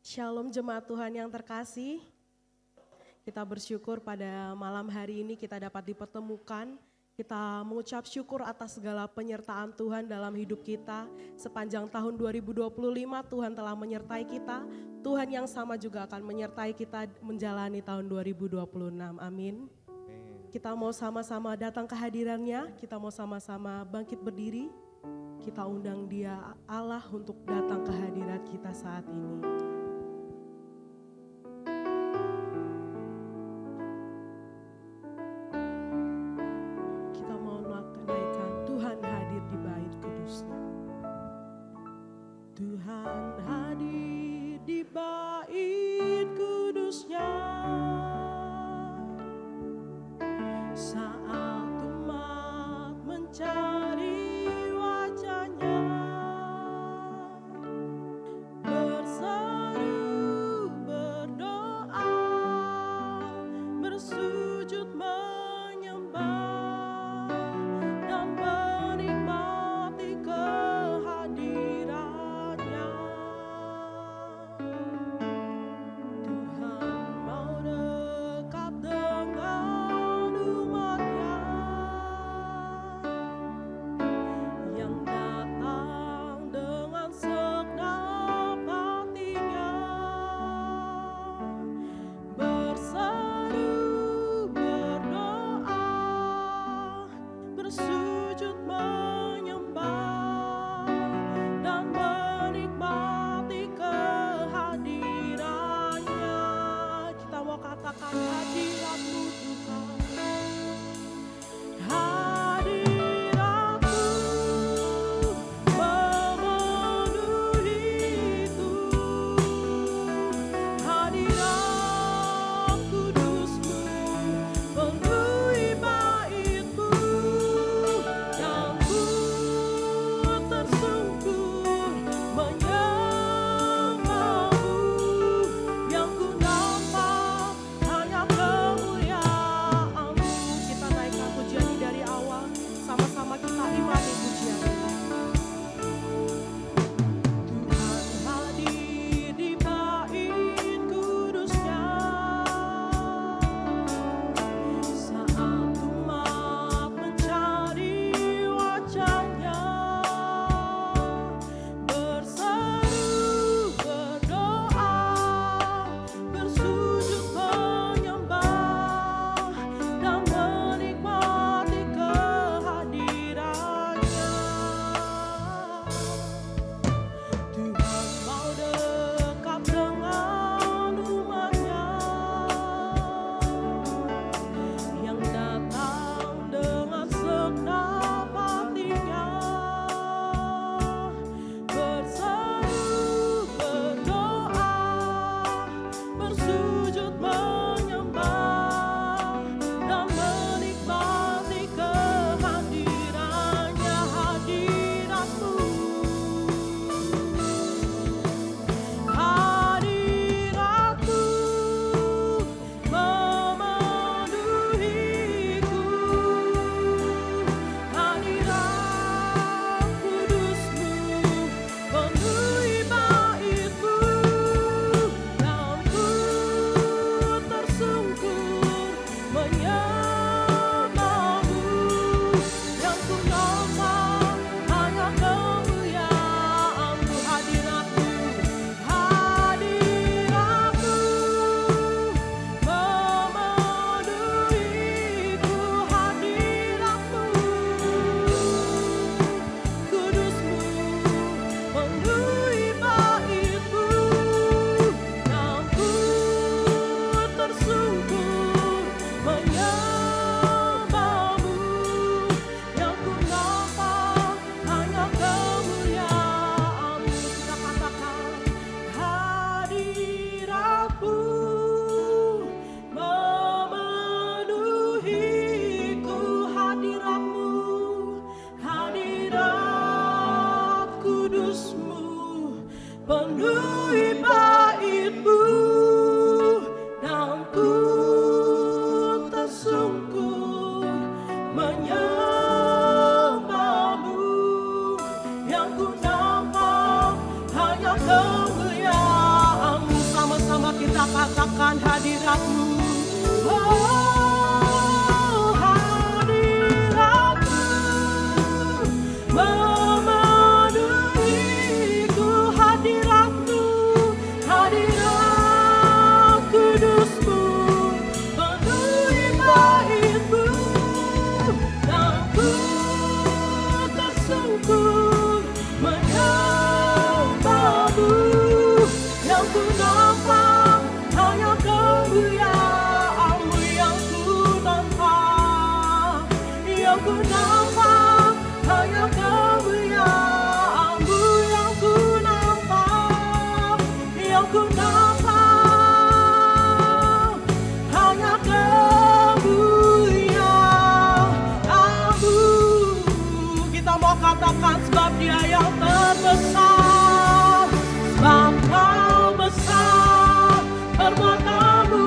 Shalom jemaat Tuhan yang terkasih. Kita bersyukur pada malam hari ini kita dapat dipertemukan. Kita mengucap syukur atas segala penyertaan Tuhan dalam hidup kita. Sepanjang tahun 2025 Tuhan telah menyertai kita. Tuhan yang sama juga akan menyertai kita menjalani tahun 2026. Amin. Kita mau sama-sama datang ke hadirannya. Kita mau sama-sama bangkit berdiri. Kita undang Dia Allah untuk datang ke hadirat kita saat ini. Kita mau menaikkan Tuhan hadir di bait kudusnya. Tuhan hadir di bait kudusnya. Saat umat mencari wajahnya, bersama merasakan hadirat-Mu. Oh, hadirat-Mu memenuhiku, hadirat-Mu, hadirat kudus-Mu penuhi bait-Mu, dan ku tersungkur menyembah-Mu. Yang ku nampak hanya kemuliaan-Mu, yang ku nampak, yang ku nampak hanya kemuliaan-Mu, yang ku nampak, yang ku nampak hanya kemuliaan-Mu. Kita mau katakan sebab Dia yang terbesar, sebab Kau besar, perbuatan-Mu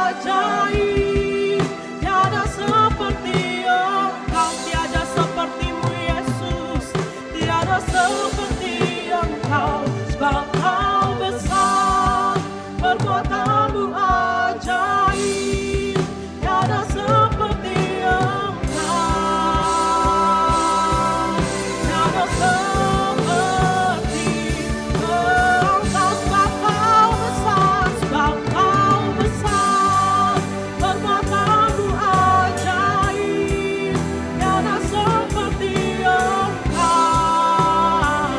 ajaib, tiada seperti Engkau, tiada seperti-Mu Yesus, tiada seperti Engkau, sebab Kau besar, perbuatan-Mu ajaib, tiada seperti Engkau, tiada seperti Engkau, sebab Kau besar, sebab Kau besar, perbuatan-Mu ajaib, tiada seperti Engkau,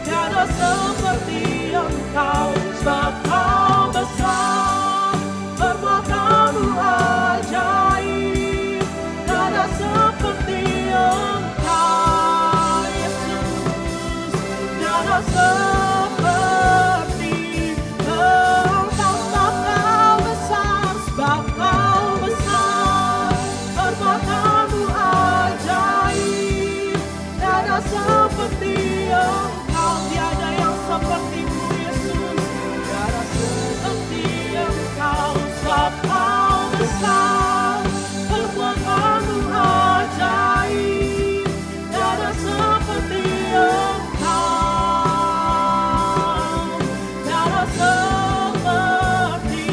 tiada seperti Engkau, sebab Kau besar, perbuatan-Mu ajaib, tiada seperti Engkau, Yesus, tiada seperti Engkau, sebab Kau besar, sebab Kau besar, perbuatan-Mu ajaib, tiada seperti Engkau, tiada yang seperti-Mu Yesus, tiada seperti Engkau, sebab Kau besar, perbuatan-Mu ajaib, tiada seperti Engkau, tiada seperti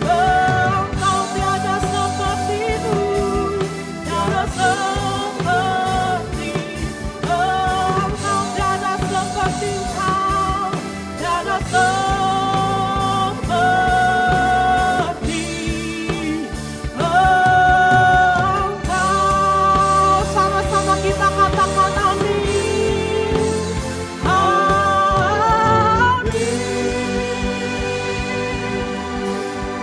Engkau, tiada seperti-Mu, tiada seperti Engkau, tiada seperti Engkau, tiada seperti Engkau. Sama-sama kita katakan amin.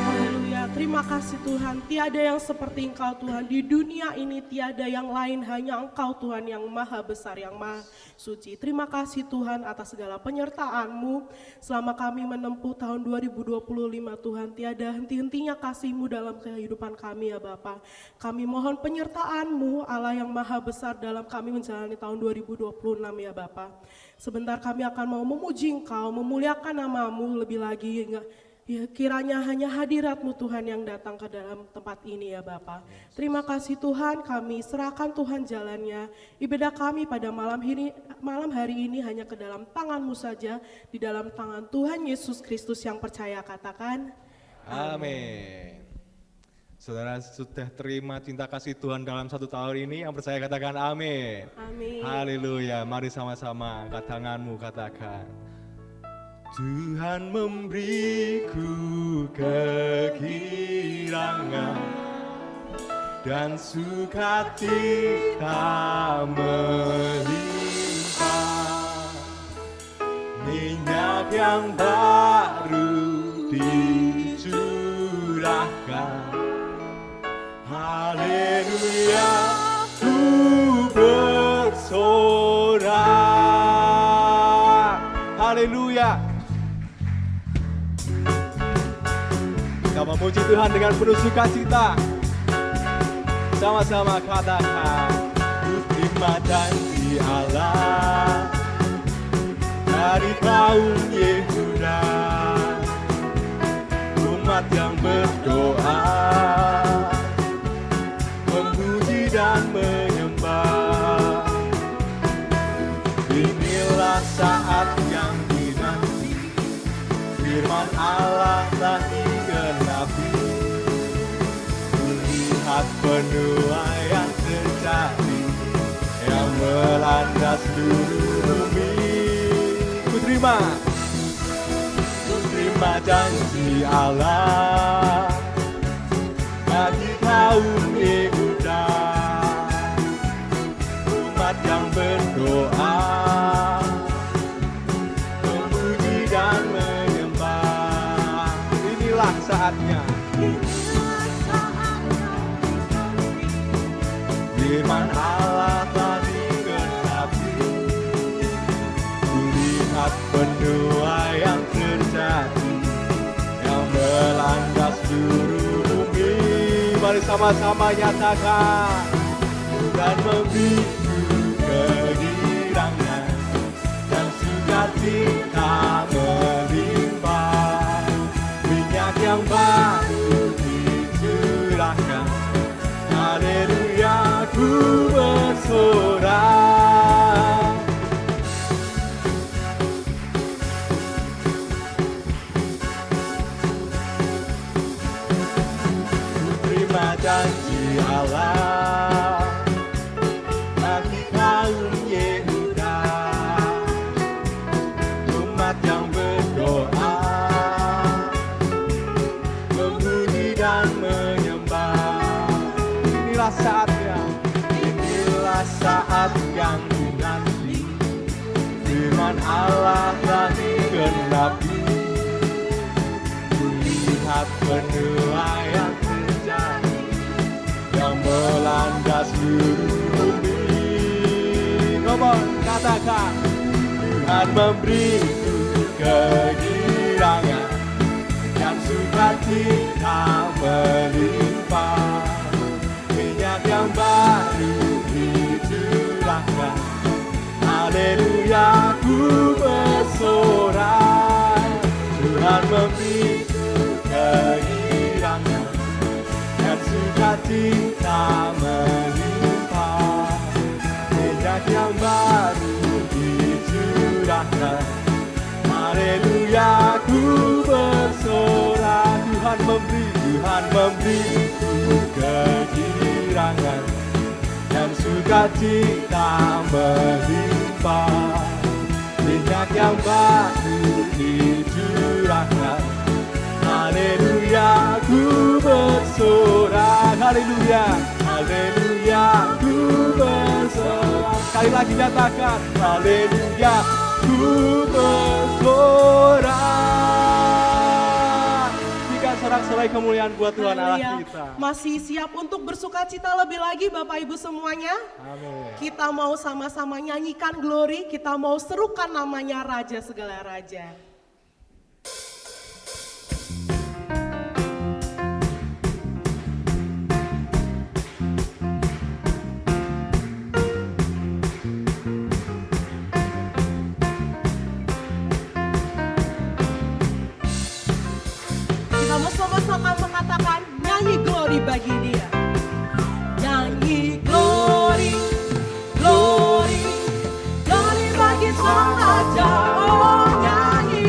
Haleluya. Terima kasih Tuhan. Tiada yang seperti Engkau Tuhan. Di dunia ini tiada yang lain, hanya Engkau Tuhan yang maha besar, yang maha suci. Terima kasih Tuhan atas segala penyertaan-Mu selama kami menempuh tahun 2025 Tuhan. Tiada henti-hentinya kasih-Mu dalam kehidupan kami ya Bapa. Kami mohon penyertaan-Mu Allah yang maha besar dalam kami menjalani tahun 2026 ya Bapa. Sebentar kami akan mau memuji Engkau, memuliakan nama-Mu lebih lagi. Ya, kiranya hanya hadirat-Mu Tuhan yang datang ke dalam tempat ini ya Bapa. Terima kasih Tuhan, kami serahkan Tuhan jalannya. Ibadah kami pada malam hari ini hanya ke dalam tangan-Mu saja, di dalam tangan Tuhan Yesus Kristus yang percaya, katakan amin. Saudara sudah terima cinta kasih Tuhan dalam 1 tahun ini, yang percaya katakan amin. Amin. Haleluya, mari sama-sama angkat tanganmu, katakan Tuhan memberiku kegirangan dan sukacita melimpah, minyak yang baru dicurahkan. Haleluya, ku bersorak. Haleluya. Kita memuji Tuhan dengan penuh sukacita. Sama-sama katakan, ku terima janji Allah dari kaum Yehuda, umat yang berdoa, memuji dan menyembah. Inilah saat yang dinanti, Firman Allah telah digenapi, kulihat penuai yang terjadi, yang melanda seluruh bumi. Ku terima janji Allah bagi kaum Yehuda, umat yang berdoa, memuji dan menyembah. Inilah saatnya. Firman Allah telah digenapi, kulihat penuai yang terjadi, yang melanda seluruh bumi. Mari sama-sama nyatakan. Dan membisu kegirangan dan sukacita melimpah, minyak yang baru dicurahkan. Haleluya, ku bersorak. Ku terima janji Allah bagi kaum Yehuda, umat yang berdoa, memuji dan menyembah. Inilah saatnya, inilah saat yang dinanti. Firman Allah telah digenapi, kulihat penuai yang terjadi, yang melanda seluruh bumi. Come on, katakan. Tuhan memberiku kegirangan dan sukacita melimpah, minyak yang baru dicurahkan. Haleluya, ku bersorak. Tuhan memberiku kegirangan dan sukacita melimpah, minyak yang baru dicurahkan. Haleluya, ku bersorak. Tuhan memberiku kegirangan dan sukacita melimpah, minyak yang baru dicurahkan. Haleluya, ku bersorak. Haleluya, haleluya, ku bersorak. Sekali lagi nyatakan. Haleluya, ku bersorak. Jika sorak-sorai kemuliaan buat Tuhan Allah Haleluya. kita. Masih siap untuk bersukacita lebih lagi Bapak Ibu semuanya? Amin. Kita mau sama-sama nyanyikan glory, kita mau serukan namanya Raja segala Raja. Kita mau sama-sama mengatakan nyanyi glory bagi Dia. Nyanyi glory, glory, glory bagi Sang Raja. Oh, nyanyi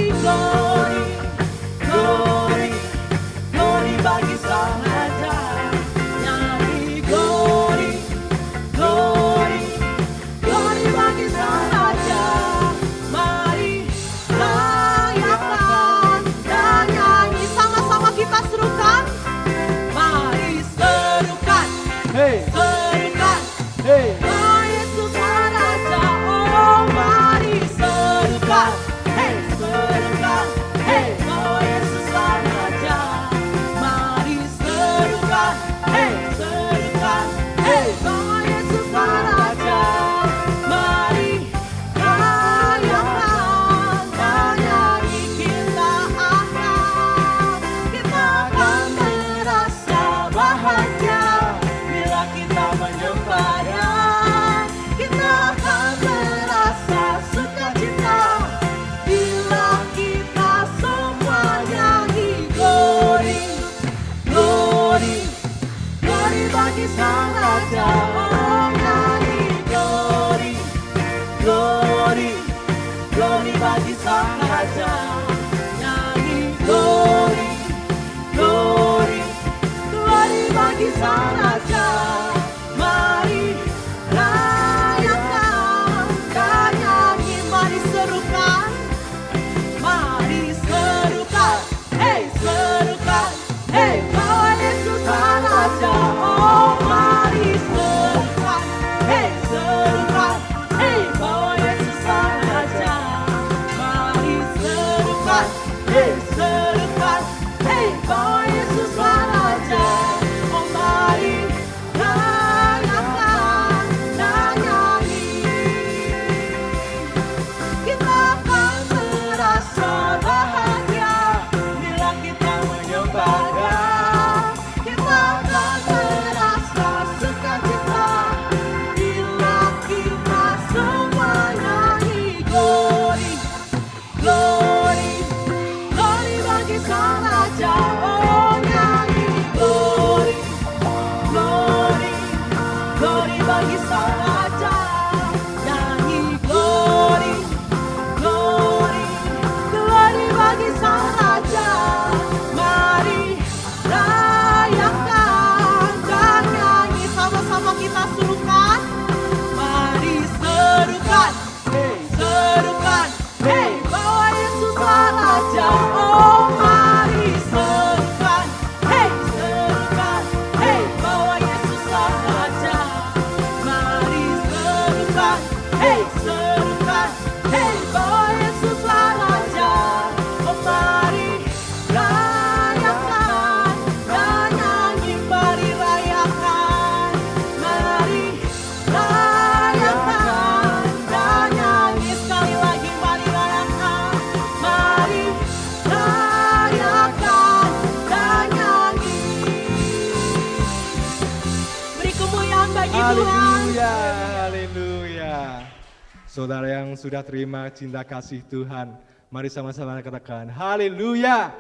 Saudara yang sudah terima cinta kasih Tuhan, mari sama-sama katakan haleluya.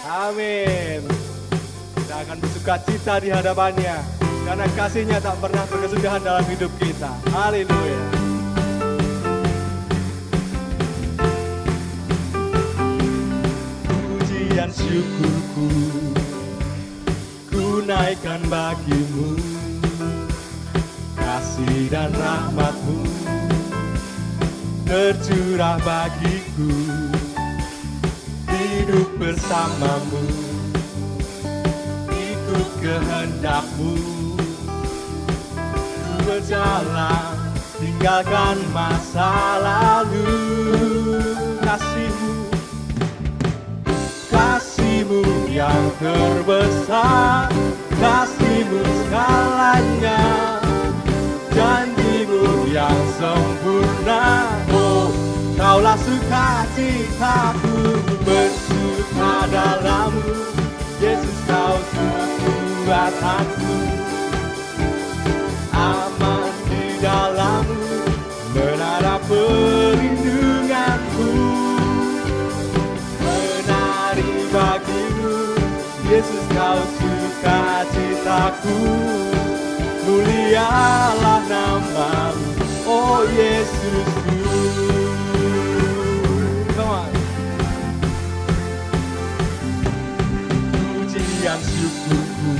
Amin. Kita akan bersuka cita di hadapannya, karena kasih-Nya tak pernah berkesudahan dalam hidup kita. Haleluya. Pujian syukurku ku naikkan bagimu, kasih dan rahmat-Mu tercurah bagiku, hidup bersama-Mu, ikut kehendak-Mu, ku berjalan tinggalkan masa lalu. Kasih-Mu, kasih-Mu yang terbesar, kasih-Mu segalanya, janji-Mu yang sempurna. Oh, Kaulah sukacitaku, bersuka dalam-Mu, Yesus Kau kekuatanku, aman di dalam-Mu, menara perlindunganku, menari bagi-Mu, Yesus Kau sukacitaku, mulialah nama-Mu, oh Yesusku. Come on. Pujian syukurku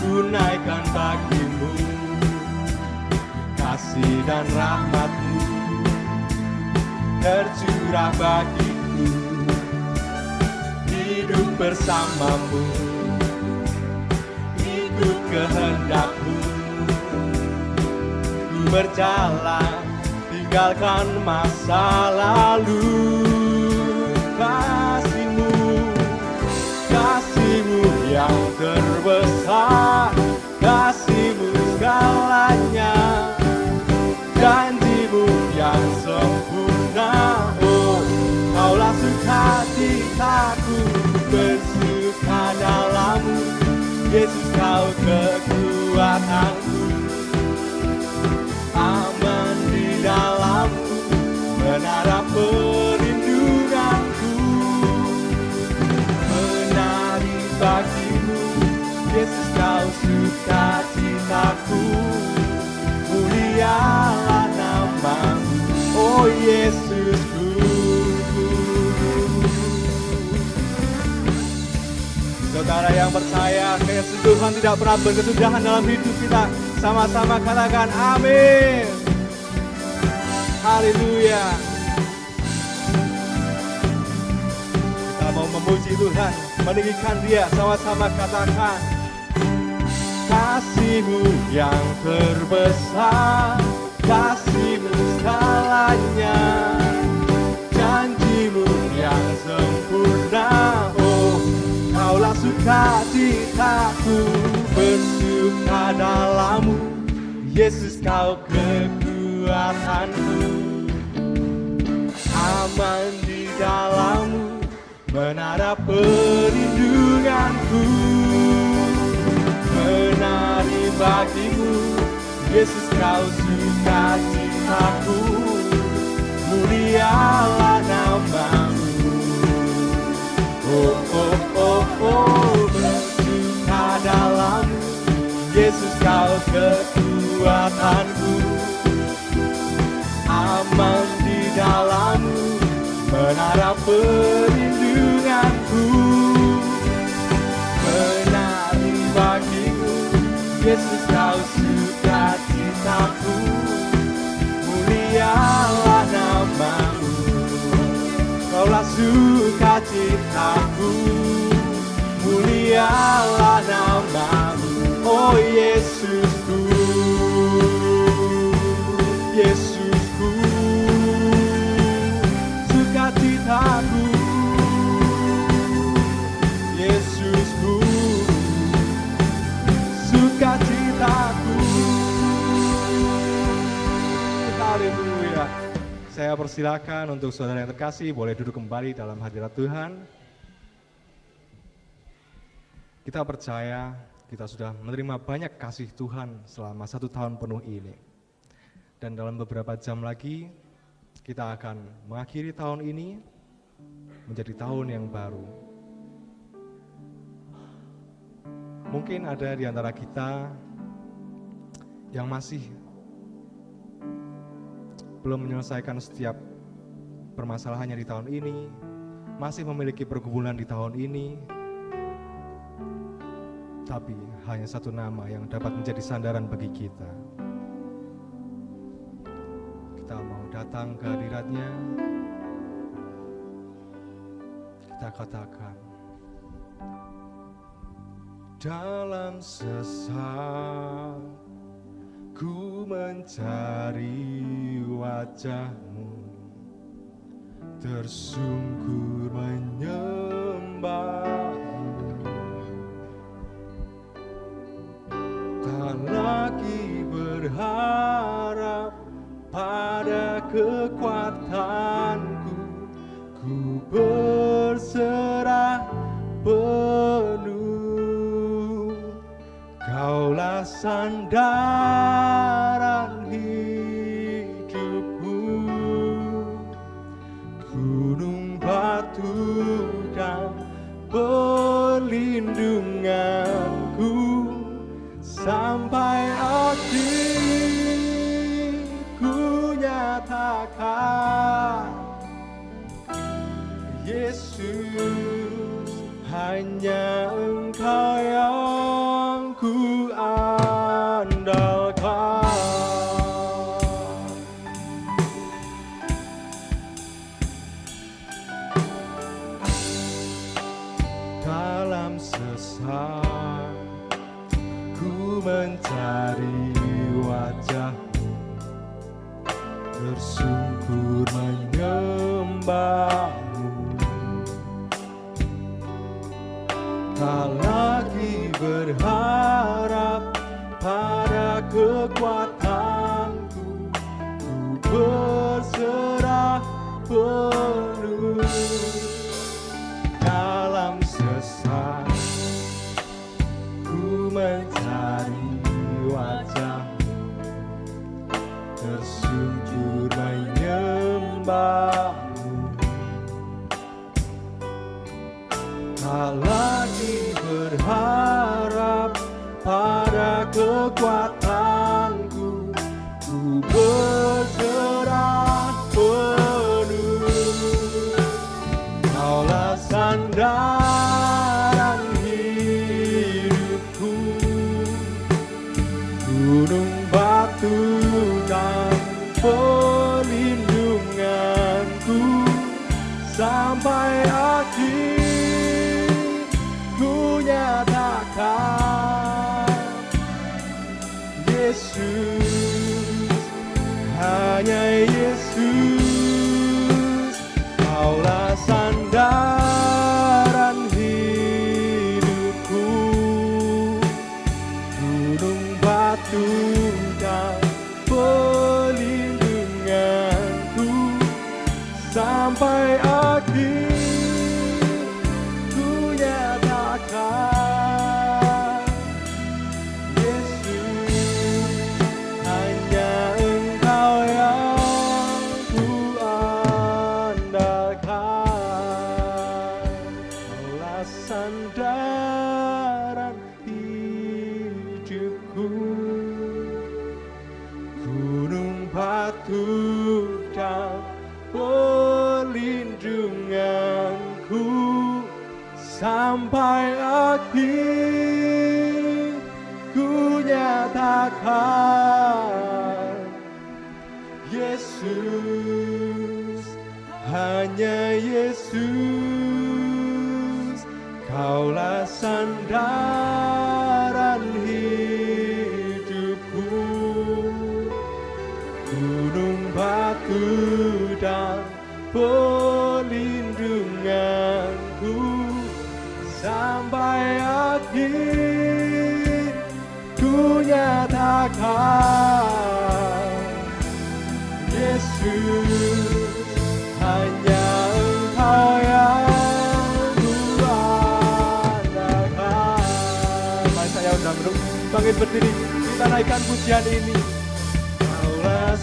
ku naikkan bagi-Mu, kasih dan rahmat-Mu tercurah bagiku, hidup bersama-Mu, ikut kehendak-Mu, ku berjalan tinggalkan masa lalu. Kasih-Mu, kasih-Mu yang terbesar, kasih-Mu segalanya, janji-Mu yang sempurna. Oh, Kaulah sukacitaku, bersuka dalam-Mu, Yesus Kau kekuatanku, aman di dalam-Mu, menara perlindunganku, menari bagi-Mu, Yesus Kau sukacitaku, mulialah nama-Mu, oh Yesusku. Saudara yang percaya, kasih Tuhan tidak pernah berkesudahan dalam hidup kita. Sama-sama katakan amin. Haleluya. Kita mau memuji Tuhan, meninggikan Dia. Sama-sama katakan, kasih-Mu yang terbesar, kasih-Mu segalanya, janji-Mu yang sempurna. Oh, Kaulah sukacitaku, bersuka dalam-Mu, Yesus Kau kekuatanku, aman di dalam-Mu, menara perlindunganku, menari bagi-Mu, Yesus Kau sukacitaku, mulialah nama-Mu. Oh, oh, oh, oh, bersuka dalam-Mu, Yesus Kau kekuatanku, aman di dalam-Mu, menara perlindunganku, menari bagi-Mu, Yesus Kau sukacitaku, mulialah nama-Mu. Kaulah sukacitaku, mulialah nama-Mu, oh Yesusku, Yesusku, sukacitaku, Yesusku, sukacitaku. Haleluya. Saya persilakan untuk saudara yang terkasih boleh duduk kembali dalam hadirat Tuhan. Kita percaya kita sudah menerima banyak kasih Tuhan selama 1 tahun penuh ini. Dan dalam beberapa jam lagi kita akan mengakhiri tahun ini menjadi tahun yang baru. Mungkin ada di antara kita yang masih belum menyelesaikan setiap permasalahannya di tahun ini, masih memiliki pergumulan di tahun ini, tapi hanya satu nama yang dapat menjadi sandaran bagi kita. Kita mau datang ke hadirat-Nya, kita katakan, dalam sesak ku mencari wajah-Mu, tersungkur menyembah-Mu, tak lagi berharap pada kekuatanku, ku berserah penuh. Kaulah sandaran hidupku, gunung batu dan perlindunganku, sampai akhir ku nyatakan, Yesus, hanya Engkau yang ku andalkan. Dalam sesak ku mencari wajah-Mu, tersungkur menyembah-Mu, tak lagi berharap pada kekuatanku, ku berserah penuh. Dalam sesak ku mencari wajah-Mu, tersungkur menyembah-Mu, tak lagi berharap pada kekuatanku, ku berserah penuh. Kaulah sandaran hidupku, gunung batu dan perlindunganku, sampai akhir ku nyatakan, Yesus, hanya Yesus, Kaulah sandaran hidupku, gunung batu dan perlindunganku, sampai akhir ku nyatakan, Yesus, hanya Engkau yang ku andalkan. Kaulah sandaran hidupku, gunung batu dan perlindunganku, sampai akhir ku nyatakan, Yesus, hanya Yesus, Kaulah sandaran hidupku, gunung batu dan perlindunganku, sampai akhir ku nyatakan, Yesus, hanya Engkau yang ku andalkan. Mari saya undang bangkit berdiri, kita naikkan pujian ini. Kaulah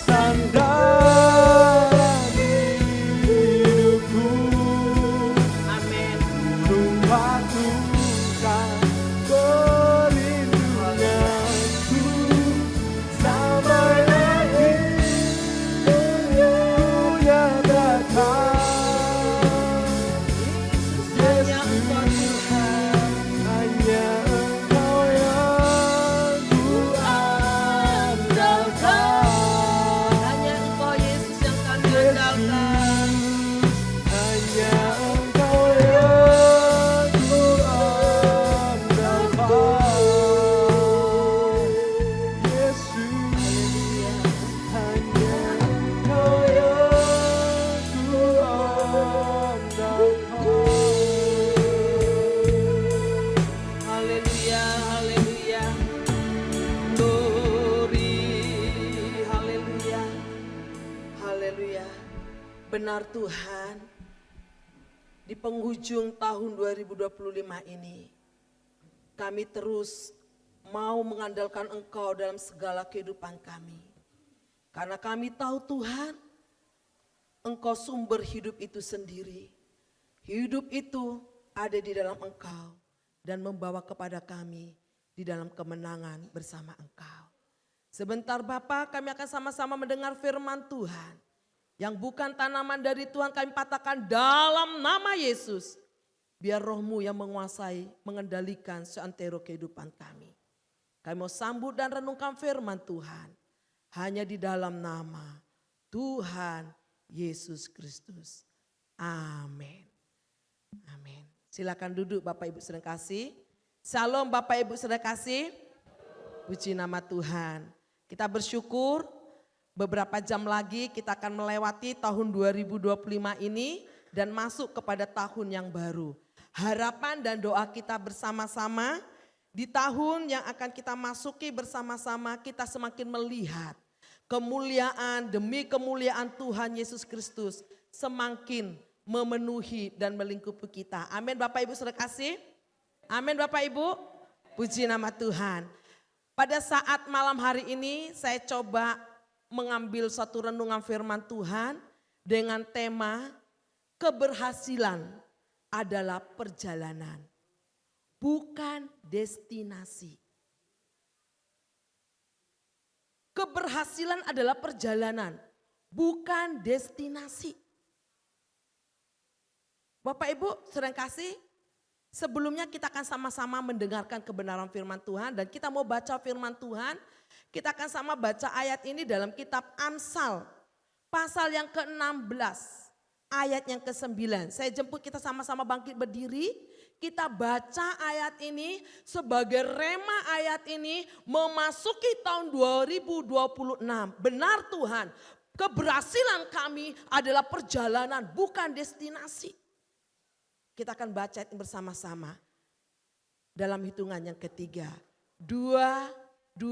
sandaran hidupku. Amin. Waktukan perlindunganku sampai akhirnya datang. Hanya Engkau Tuhan. Hanya Engkau yang ku andalkan. Hanya Engkau Yesus yang kami andalkan. Hanya Engkau yang ku andalkan. Yesus, hanya Engkau yang ku andalkan. Haleluya, haleluya. Glory, haleluya. Haleluya. Benar Tuhan, di penghujung tahun 2025 ini, kami terus mau mengandalkan Engkau dalam segala kehidupan kami. Karena kami tahu Tuhan, Engkau sumber hidup itu sendiri. Hidup itu ada di dalam Engkau dan membawa kepada kami di dalam kemenangan bersama Engkau. Sebentar Bapa, kami akan sama-sama mendengar firman Tuhan. Yang bukan tanaman dari Tuhan kami patahkan dalam nama Yesus. Biar roh-Mu yang menguasai, mengendalikan seantero kehidupan kami. Kami mau sambut dan renungkan firman Tuhan. Hanya di dalam nama Tuhan Yesus Kristus. Amin. Amin. Silakan duduk Bapak Ibu saudara kasih. Shalom Bapak Ibu saudara kasih. Puji nama Tuhan. Kita bersyukur beberapa jam lagi kita akan melewati tahun 2025 ini dan masuk kepada tahun yang baru. Harapan dan doa kita bersama-sama di tahun yang akan kita masuki bersama-sama, kita semakin melihat kemuliaan demi kemuliaan Tuhan Yesus Kristus semakin memenuhi dan melingkupi kita. Amin Bapak Ibu saudara kasih. Amin Bapak Ibu. Puji nama Tuhan. Pada saat malam hari ini saya coba mengambil satu renungan firman Tuhan dengan tema keberhasilan adalah perjalanan, bukan destinasi. Keberhasilan adalah perjalanan, bukan destinasi. Bapak Ibu saudara kasih, sebelumnya kita akan sama-sama mendengarkan kebenaran firman Tuhan dan kita mau baca firman Tuhan. Kita akan sama baca ayat ini dalam kitab Amsal pasal yang ke-16 ayat yang ke-9. Saya jemput kita sama-sama bangkit berdiri. Kita baca ayat ini sebagai rema ayat ini memasuki tahun 2026. Benar Tuhan, keberhasilan kami adalah perjalanan bukan destinasi. Kita akan baca ini bersama-sama dalam hitungan yang ketiga. 2, 3.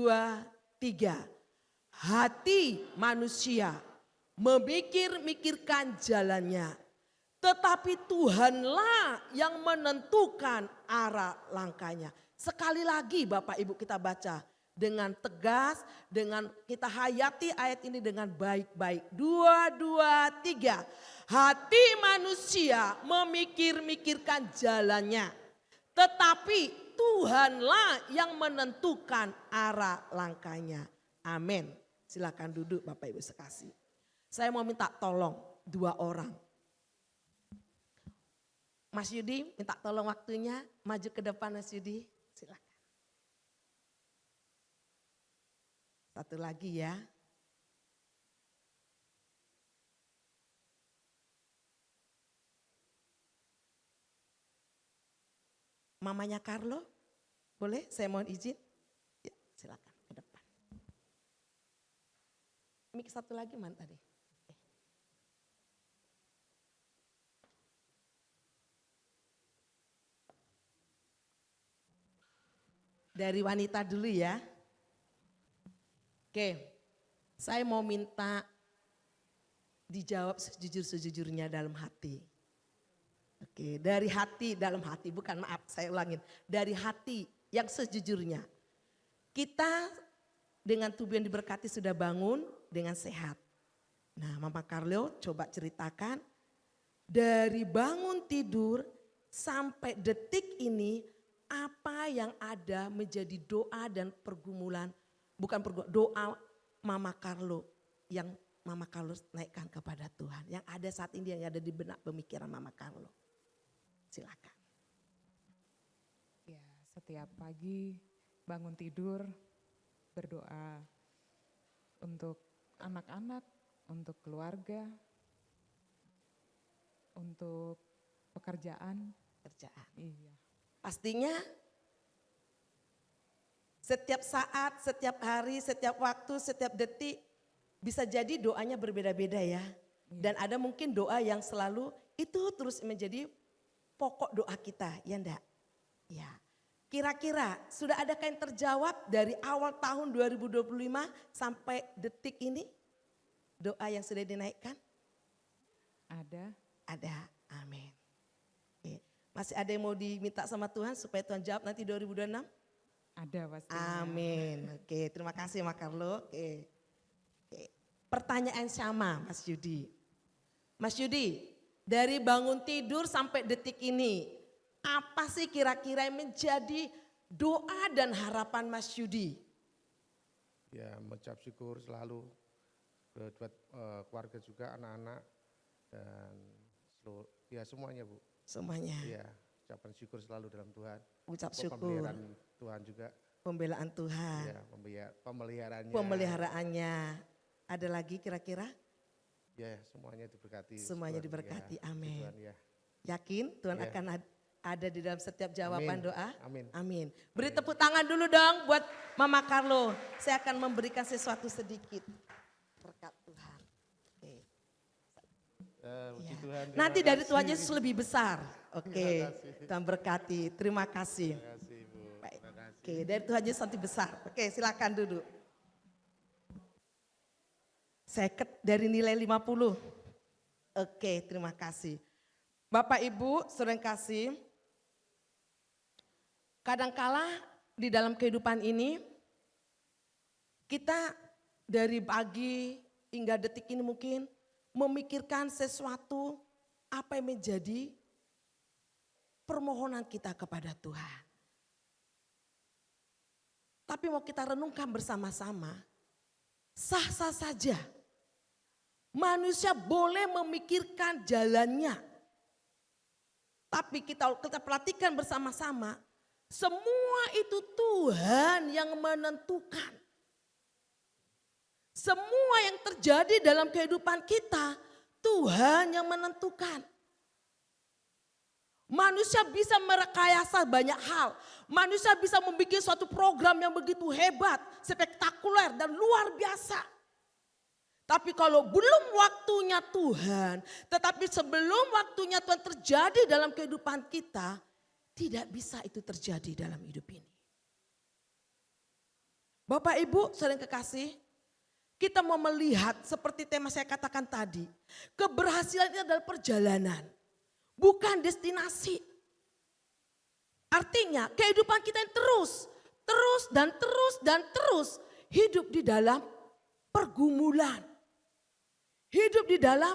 Hati manusia memikir-mikirkan jalannya, tetapi Tuhanlah yang menentukan arah langkahnya. Sekali lagi Bapak Ibu kita baca dengan tegas, dengan kita hayati ayat ini dengan baik-baik. 2, 3. Hati manusia memikir-mikirkan jalannya, tetapi Tuhanlah yang menentukan arah langkahnya. Amin. Silakan duduk Bapak Ibu sekasih. Saya mau minta tolong 2 orang. Mas Yudi minta tolong waktunya, maju ke depan Mas Yudi. Silakan. Satu lagi ya. Mamanya Carlo, boleh saya mohon izin? Ya, silakan ke depan. Mik satu lagi mana tadi? Dari wanita dulu ya. Oke, saya mau minta dijawab sejujur-sejujurnya dalam hati. Oke, dari hati dalam hati, bukan maaf saya ulangin. Dari hati yang sejujurnya. Kita dengan tubuh yang diberkati sudah bangun dengan sehat. Nah, Mama Carlo coba ceritakan dari bangun tidur sampai detik ini apa yang ada menjadi doa dan pergumulan, bukan pergumulan, doa Mama Carlo yang Mama Carlo naikkan kepada Tuhan. Yang ada saat ini yang ada di benak pemikiran Mama Carlo. Silakan. Ya, setiap pagi bangun tidur berdoa untuk anak-anak, untuk keluarga, untuk pekerjaan. Iya. Pastinya setiap saat, setiap hari, setiap waktu, setiap detik bisa jadi doanya berbeda-beda ya. Dan ada mungkin doa yang selalu itu terus menjadi pokok doa kita, ya enggak? Ya. Kira-kira sudah adakah yang terjawab dari awal tahun 2025 sampai detik ini? Doa yang sudah dinaikkan? Ada. Ada, amin. Oke. Masih ada yang mau diminta sama Tuhan supaya Tuhan jawab nanti 2026? Ada pasti. Amin. Oke, terima kasih Mak Carlo. Oke. Pertanyaan sama Mas Yudi. Mas Yudi, dari bangun tidur sampai detik ini, apa sih kira-kira yang menjadi doa dan harapan Mas Yudi? Ya, mengucap syukur selalu buat keluarga juga, anak-anak dan seluruh, ya semuanya Bu. Semuanya. Ya, ucapan syukur selalu dalam Tuhan. Ucap syukur. Pemeliharaan Tuhan juga. Pembelaan Tuhan. Ya, pemeliharaannya. Pemeliharaannya. Ada lagi kira-kira? Ya, semuanya diberkati. Semuanya Tuhan, diberkati, ya, amin. Tuhan, ya. Yakin Tuhan Ya. akan ada di dalam setiap jawaban Amin. doa? Amin. Amin. Beri tepuk tangan dulu dong buat Mama Carlo. Saya akan memberikan sesuatu sedikit. Berkat Tuhan. Oke. Puji Ya. Tuhan. Nanti terima dari kasih. Tuhan Yesus lebih besar. Oke. Terima kasih. Tuhan berkati. Terima kasih. Terima kasih Bu. Baik. Terima kasih. Oke, dari Tuhan Yesus nanti besar. Oke, silakan duduk. Seket dari nilai 50. Oke, terima kasih. Bapak Ibu, saudara yang kasih, kadangkala di dalam kehidupan ini kita dari pagi hingga detik ini mungkin memikirkan sesuatu apa yang menjadi permohonan kita kepada Tuhan. Tapi mau kita renungkan bersama-sama, sah-sah saja. Manusia boleh memikirkan jalannya. Tapi kita perhatikan bersama-sama, semua itu Tuhan yang menentukan. Semua yang terjadi dalam kehidupan kita, Tuhan yang menentukan. Manusia bisa merekayasa banyak hal. Manusia bisa membuat suatu program yang begitu hebat, spektakuler dan luar biasa. Tapi kalau belum waktunya Tuhan, tetapi sebelum waktunya Tuhan terjadi dalam kehidupan kita, tidak bisa itu terjadi dalam hidup ini. Bapak Ibu, saudara yang kekasih, kita mau melihat seperti tema saya katakan tadi, keberhasilan ini adalah perjalanan, bukan destinasi. Artinya kehidupan kita yang terus dan terus hidup di dalam pergumulan. Hidup di dalam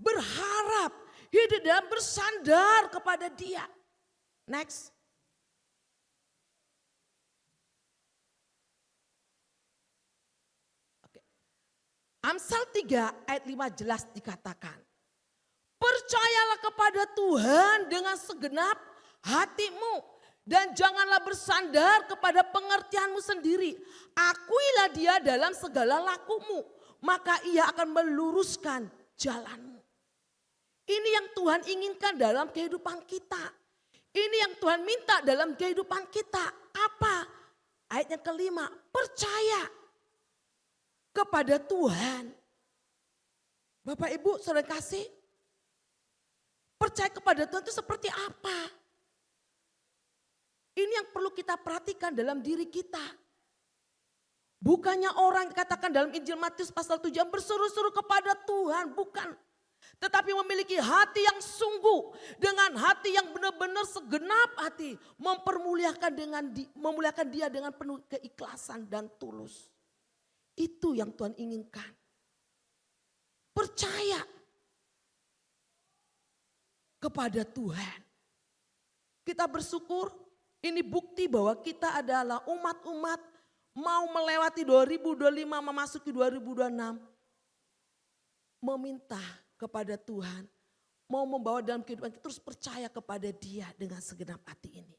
berharap, hidup di dalam bersandar kepada Dia. Next. Oke. Amsal 3 ayat 5 jelas dikatakan, percayalah kepada Tuhan dengan segenap hatimu dan janganlah bersandar kepada pengertianmu sendiri. Akuilah Dia dalam segala lakumu, maka Ia akan meluruskan jalanmu. Ini yang Tuhan inginkan dalam kehidupan kita. Ini yang Tuhan minta dalam kehidupan kita. Apa? Ayat yang kelima, percaya kepada Tuhan. Bapak Ibu saudara kasih, percaya kepada Tuhan itu seperti apa? Ini yang perlu kita perhatikan dalam diri kita. Bukannya orang dikatakan dalam Injil Matius pasal 7 yang berseru-seru kepada Tuhan, bukan. Tetapi memiliki hati yang sungguh, dengan hati yang benar-benar segenap hati, memuliakan Dia dengan penuh keikhlasan dan tulus. Itu yang Tuhan inginkan. Percaya kepada Tuhan. Kita bersyukur ini bukti bahwa kita adalah umat-umat mau melewati 2025 memasuki 2026. Meminta kepada Tuhan. Mau membawa dalam kehidupan kita terus percaya kepada Dia dengan segenap hati ini.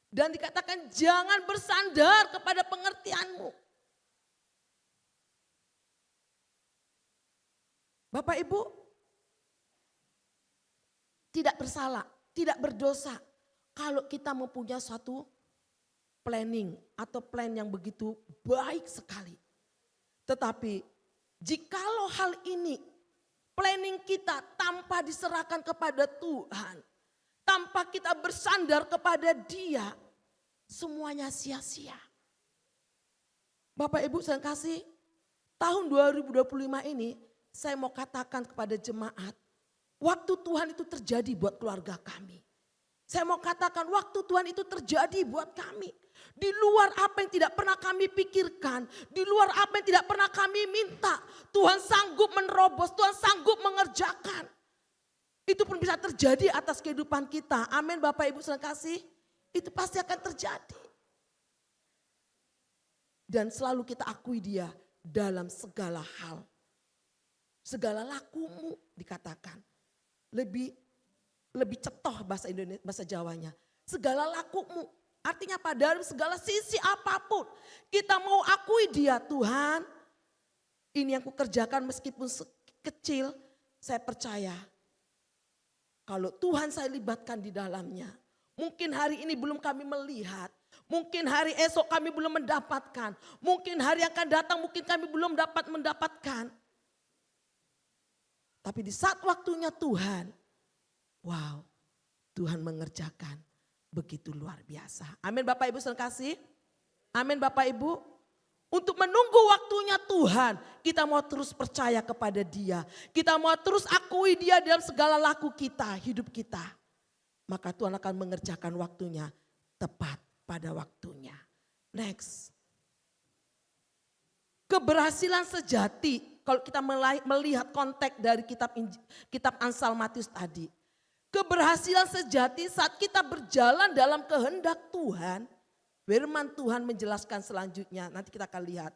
Dan dikatakan jangan bersandar kepada pengertianmu. Bapak Ibu, tidak bersalah, tidak berdosa kalau kita mempunyai suatu planning atau plan yang begitu baik sekali. Tetapi jikalau hal ini planning kita tanpa diserahkan kepada Tuhan, tanpa kita bersandar kepada Dia, semuanya sia-sia. Bapak Ibu saya kasih, tahun 2025 ini saya mau katakan kepada jemaat, waktu Tuhan itu terjadi buat keluarga kami. Saya mau katakan waktu Tuhan itu terjadi buat kami. Di luar apa yang tidak pernah kami pikirkan, di luar apa yang tidak pernah kami minta, Tuhan sanggup menerobos, Tuhan sanggup mengerjakan. Itu pun bisa terjadi atas kehidupan kita. Amin Bapak Ibu saudara kasih, itu pasti akan terjadi. Dan selalu kita akui Dia dalam segala hal. Segala lakumu dikatakan. Lebih cetoh bahasa Indonesia, bahasa Jawanya. Segala lakumu. Artinya apa? Dari segala sisi apapun. Kita mau akui Dia, Tuhan. Ini yang kukerjakan meskipun kecil. Saya percaya. Kalau Tuhan saya libatkan di dalamnya. Mungkin hari ini belum kami melihat. Mungkin hari esok kami belum mendapatkan. Mungkin hari yang akan datang mungkin kami belum dapat mendapatkan. Tapi di saat waktunya Tuhan, wow, Tuhan mengerjakan begitu luar biasa. Amin Bapak Ibu saudara kasih. Amin Bapak Ibu. Untuk menunggu waktunya Tuhan, kita mau terus percaya kepada Dia. Kita mau terus akui Dia dalam segala laku kita, hidup kita. Maka Tuhan akan mengerjakan waktunya tepat pada waktunya. Next. Keberhasilan sejati. Kalau kita melihat konteks dari kitab Amsal Matius tadi. Keberhasilan sejati saat kita berjalan dalam kehendak Tuhan. Firman Tuhan menjelaskan selanjutnya, nanti kita akan lihat.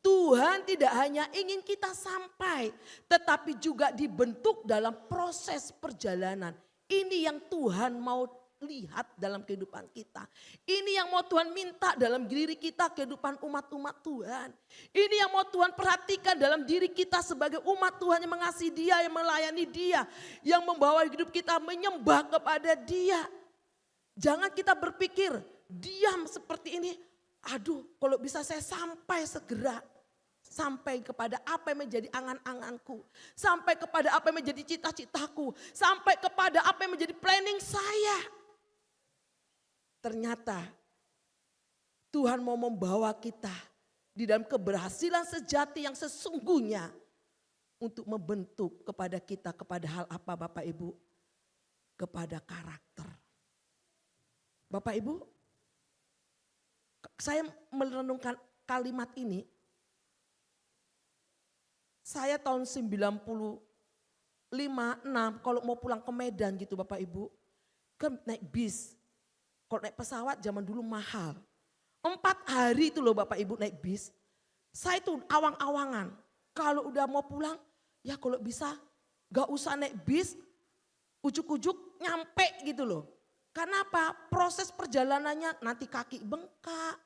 Tuhan tidak hanya ingin kita sampai, tetapi juga dibentuk dalam proses perjalanan. Ini yang Tuhan mau lihat dalam kehidupan kita. Ini yang mau Tuhan minta dalam diri kita, kehidupan umat-umat Tuhan. Ini yang mau Tuhan perhatikan dalam diri kita sebagai umat Tuhan yang mengasihi Dia, yang melayani Dia, yang membawa hidup kita menyembah kepada Dia. Jangan kita berpikir diam seperti ini, aduh kalau bisa saya sampai segera. Sampai kepada apa yang menjadi angan-anganku. Sampai kepada apa yang menjadi cita-citaku. Sampai kepada apa yang menjadi planning saya. Ternyata Tuhan mau membawa kita di dalam keberhasilan sejati yang sesungguhnya untuk membentuk kepada kita kepada hal apa Bapak Ibu? Kepada karakter. Bapak Ibu, saya merenungkan kalimat ini. Saya tahun 95, 6 kalau mau pulang ke Medan gitu Bapak Ibu, kan naik bis. Kalau naik pesawat zaman dulu mahal. 4 hari itu loh Bapak Ibu naik bis. Saya itu awang-awangan. Kalau udah mau pulang, ya kalau bisa gak usah naik bis, ujuk-ujuk nyampe gitu loh. Karena apa? Proses perjalanannya nanti kaki bengkak,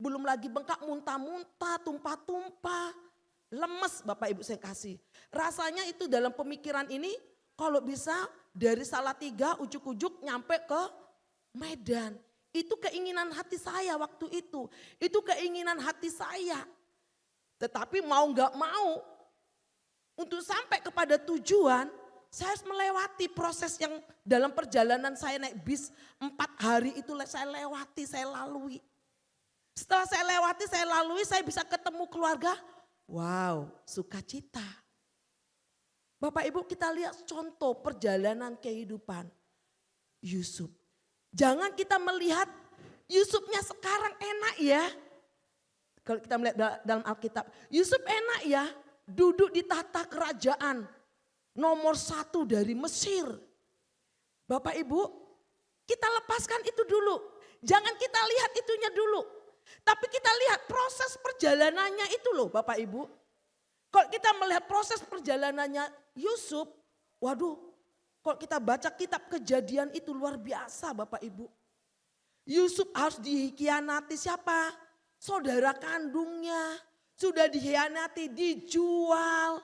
belum lagi bengkak muntah-muntah, tumpah-tumpah. Lemes Bapak Ibu saya kasih. Rasanya itu dalam pemikiran ini kalau bisa dari Salatiga ujuk-ujuk nyampe ke Medan. Itu keinginan hati saya waktu itu. Itu keinginan hati saya. Tetapi mau gak mau untuk sampai kepada tujuan saya harus melewati proses yang dalam perjalanan saya naik bis 4 hari itu saya lewati, saya lalui. Setelah saya lewati, saya lalui, saya bisa ketemu keluarga. Wow, sukacita. Bapak Ibu kita lihat contoh perjalanan kehidupan Yusuf. Jangan kita melihat Yusufnya sekarang enak ya. Kalau kita melihat dalam Alkitab, Yusuf enak ya duduk di tahta kerajaan nomor 1 dari Mesir. Bapak Ibu, kita lepaskan itu dulu. Jangan kita lihat itunya dulu. Tapi kita lihat proses perjalanannya itu loh Bapak Ibu. Kalau kita melihat proses perjalanannya Yusuf, waduh, kalau kita baca kitab Kejadian itu luar biasa Bapak Ibu. Yusuf harus dikhianati siapa? Saudara kandungnya. Sudah dikhianati, dijual.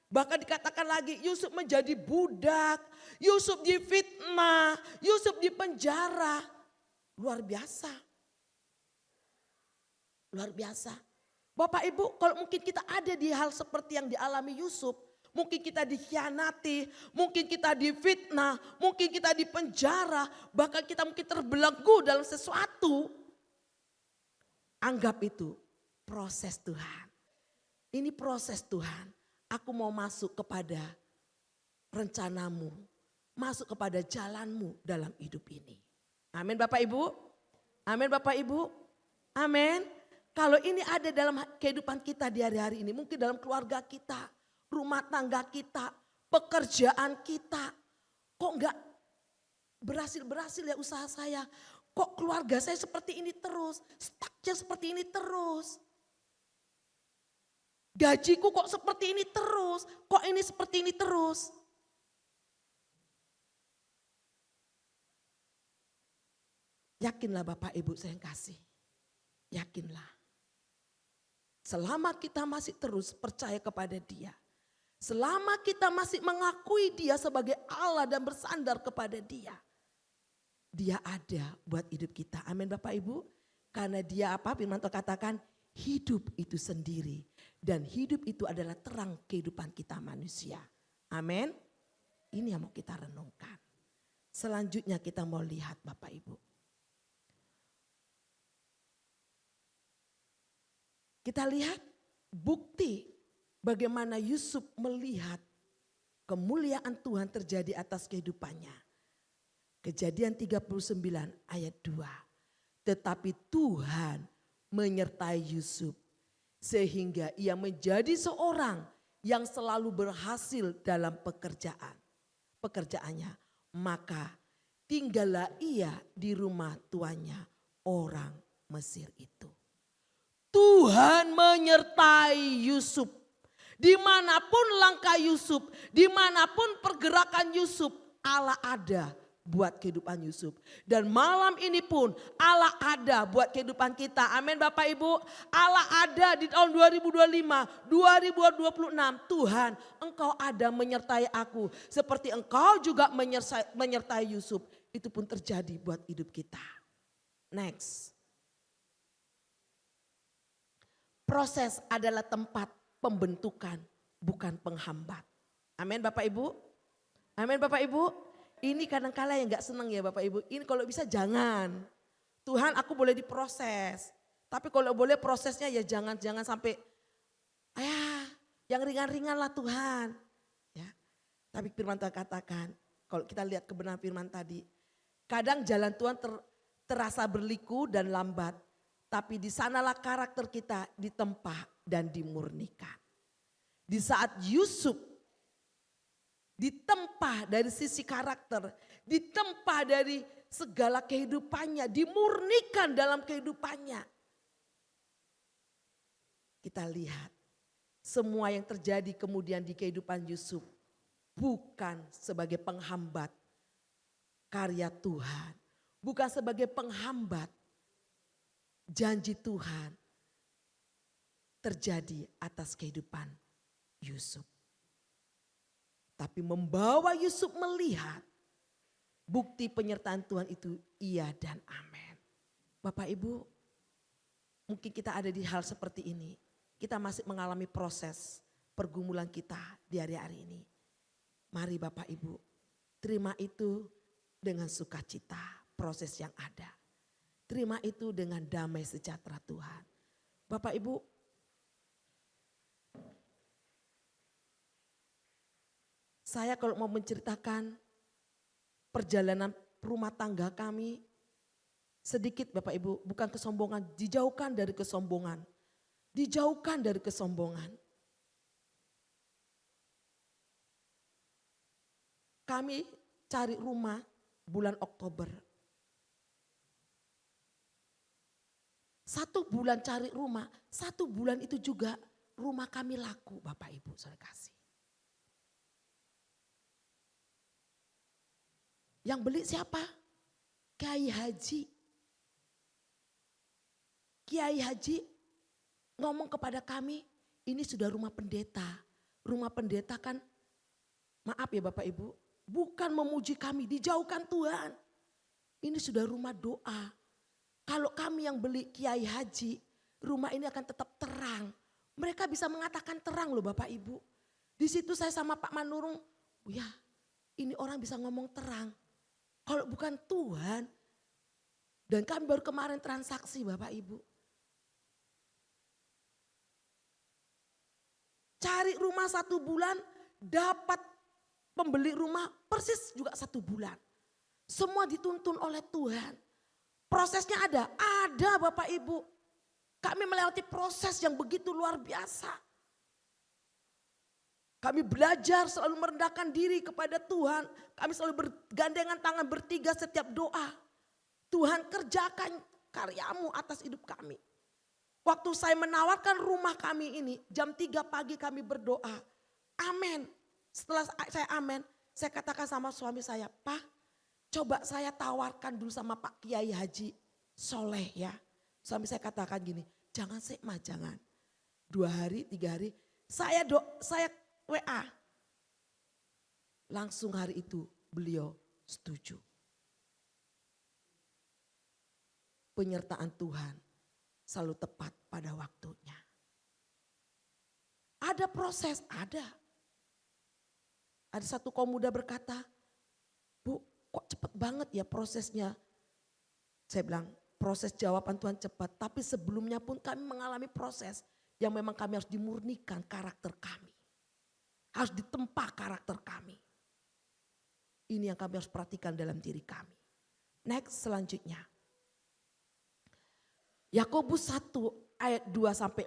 Bahkan dikatakan lagi Yusuf menjadi budak. Yusuf difitnah, Yusuf dipenjara. Luar biasa. Luar biasa. Bapak Ibu, kalau mungkin kita ada di hal seperti yang dialami Yusuf, mungkin kita dikhianati, mungkin kita difitnah, mungkin kita dipenjara, bahkan kita mungkin terbelenggu dalam sesuatu. Anggap itu proses Tuhan. Ini proses Tuhan. Aku mau masuk kepada rencanamu, masuk kepada jalanmu dalam hidup ini. Amin Bapak Ibu. Amin Bapak Ibu. Amin. Kalau ini ada dalam kehidupan kita di hari-hari ini, mungkin dalam keluarga kita, rumah tangga kita, pekerjaan kita. Kok enggak berhasil ya usaha saya? Kok keluarga saya seperti ini terus? Stucknya seperti ini terus? Gajiku kok seperti ini terus? Kok ini seperti ini terus? Yakinlah Bapak Ibu saya kasih. Yakinlah. Selama kita masih terus percaya kepada Dia. Selama kita masih mengakui Dia sebagai Allah dan bersandar kepada Dia. Dia ada buat hidup kita. Amin Bapak Ibu. Karena Dia apa? Firman Tuhan katakan hidup itu sendiri. Dan hidup itu adalah terang kehidupan kita manusia. Amin. Ini yang mau kita renungkan. Selanjutnya kita mau lihat Bapak Ibu. Kita lihat bukti bagaimana Yusuf melihat kemuliaan Tuhan terjadi atas kehidupannya. Kejadian 39 ayat 2. Tetapi Tuhan menyertai Yusuf sehingga ia menjadi seorang yang selalu berhasil dalam pekerjaannya. Maka tinggallah ia di rumah tuannya orang Mesir itu. Tuhan menyertai Yusuf. Dimanapun langkah Yusuf, dimanapun pergerakan Yusuf, Allah ada buat kehidupan Yusuf. Dan malam ini pun Allah ada buat kehidupan kita. Amin Bapak Ibu. Allah ada di tahun 2025, 2026. Tuhan, Engkau ada menyertai aku. Seperti Engkau juga menyertai Yusuf. Itu pun terjadi buat hidup kita. Next. Proses adalah tempat pembentukan, bukan penghambat. Amin Bapak Ibu. Amin Bapak Ibu. Ini kadang-kala yang gak senang ya Bapak Ibu. Ini kalau bisa jangan. Tuhan aku boleh diproses. Tapi kalau boleh prosesnya ya jangan sampai yang ringan-ringan lah Tuhan. Ya. Tapi firman Tuhan katakan, kalau kita lihat kebenaran firman tadi. Kadang jalan Tuhan terasa berliku dan lambat. Tapi di sanalah karakter kita ditempa dan dimurnikan. Di saat Yusuf ditempa dari sisi karakter, ditempa dari segala kehidupannya, dimurnikan dalam kehidupannya. Kita lihat semua yang terjadi kemudian di kehidupan Yusuf bukan sebagai penghambat karya Tuhan, bukan sebagai penghambat janji Tuhan terjadi atas kehidupan Yusuf. Tapi membawa Yusuf melihat bukti penyertaan Tuhan itu iya dan amin. Bapak Ibu, mungkin kita ada di hal seperti ini. Kita masih mengalami proses pergumulan kita di hari-hari ini. Mari Bapak Ibu, terima itu dengan sukacita proses yang ada. Terima itu dengan damai sejahtera Tuhan. Bapak Ibu, saya kalau mau menceritakan perjalanan rumah tangga kami, sedikit Bapak Ibu, bukan kesombongan, dijauhkan dari kesombongan. Dijauhkan dari kesombongan. Kami cari rumah bulan Oktober. 1 bulan cari rumah, 1 bulan itu juga rumah kami laku, Bapak Ibu saya kasih. Yang beli siapa? Kiai Haji. Kiai Haji ngomong kepada kami, ini sudah rumah pendeta. Rumah pendeta kan, maaf ya Bapak Ibu, bukan memuji kami, dijauhkan Tuhan. Ini sudah rumah doa. Kalau kami yang beli Kiai Haji, rumah ini akan tetap terang. Mereka bisa mengatakan terang loh Bapak Ibu. Di situ saya sama Pak Manurung, ya ini orang bisa ngomong terang. Kalau bukan Tuhan, dan kami baru kemarin transaksi Bapak Ibu. Cari rumah 1 bulan, dapat pembeli rumah persis juga 1 bulan. Semua dituntun oleh Tuhan. Prosesnya ada Bapak Ibu. Kami melewati proses yang begitu luar biasa. Kami belajar selalu merendahkan diri kepada Tuhan. Kami selalu bergandengan tangan bertiga setiap doa. Tuhan kerjakan karyamu atas hidup kami. Waktu saya menawarkan rumah kami ini, jam 3 pagi kami berdoa. Amin. Setelah saya amin, saya katakan sama suami saya, Pak, coba saya tawarkan dulu sama Pak Kiai Haji Soleh ya. Suami saya katakan gini, jangan Sekma, jangan. 2 hari, 3 hari, saya WA. Langsung hari itu beliau setuju. Penyertaan Tuhan selalu tepat pada waktunya. Ada proses, ada. Ada satu kaum muda berkata, Bu, kok cepet banget ya prosesnya. Saya bilang, proses jawaban Tuhan cepat. Tapi sebelumnya pun kami mengalami proses yang memang kami harus dimurnikan karakter kami. Harus ditempa karakter kami. Ini yang kami harus perhatikan dalam diri kami. Next selanjutnya. Yakobus 1 ayat 2-4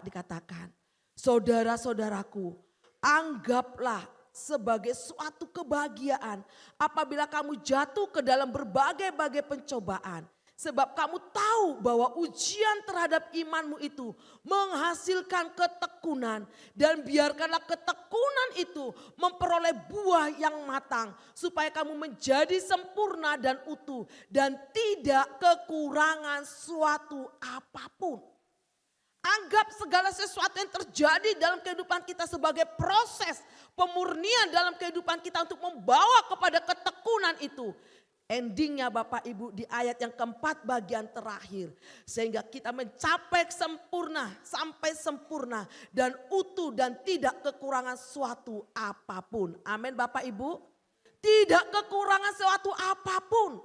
dikatakan. Saudara-saudaraku, anggaplah sebagai suatu kebahagiaan apabila kamu jatuh ke dalam berbagai-bagai pencobaan. Sebab kamu tahu bahwa ujian terhadap imanmu itu menghasilkan ketekunan. Dan biarkanlah ketekunan itu memperoleh buah yang matang. Supaya kamu menjadi sempurna dan utuh. Dan tidak kekurangan suatu apapun. Anggap segala sesuatu yang terjadi dalam kehidupan kita sebagai proses pemurnian dalam kehidupan kita untuk membawa kepada ketekunan itu. Endingnya Bapak Ibu di ayat yang keempat bagian terakhir. Sehingga kita mencapai sempurna sampai sempurna dan utuh dan tidak kekurangan suatu apapun. Amin Bapak Ibu. Tidak kekurangan suatu apapun.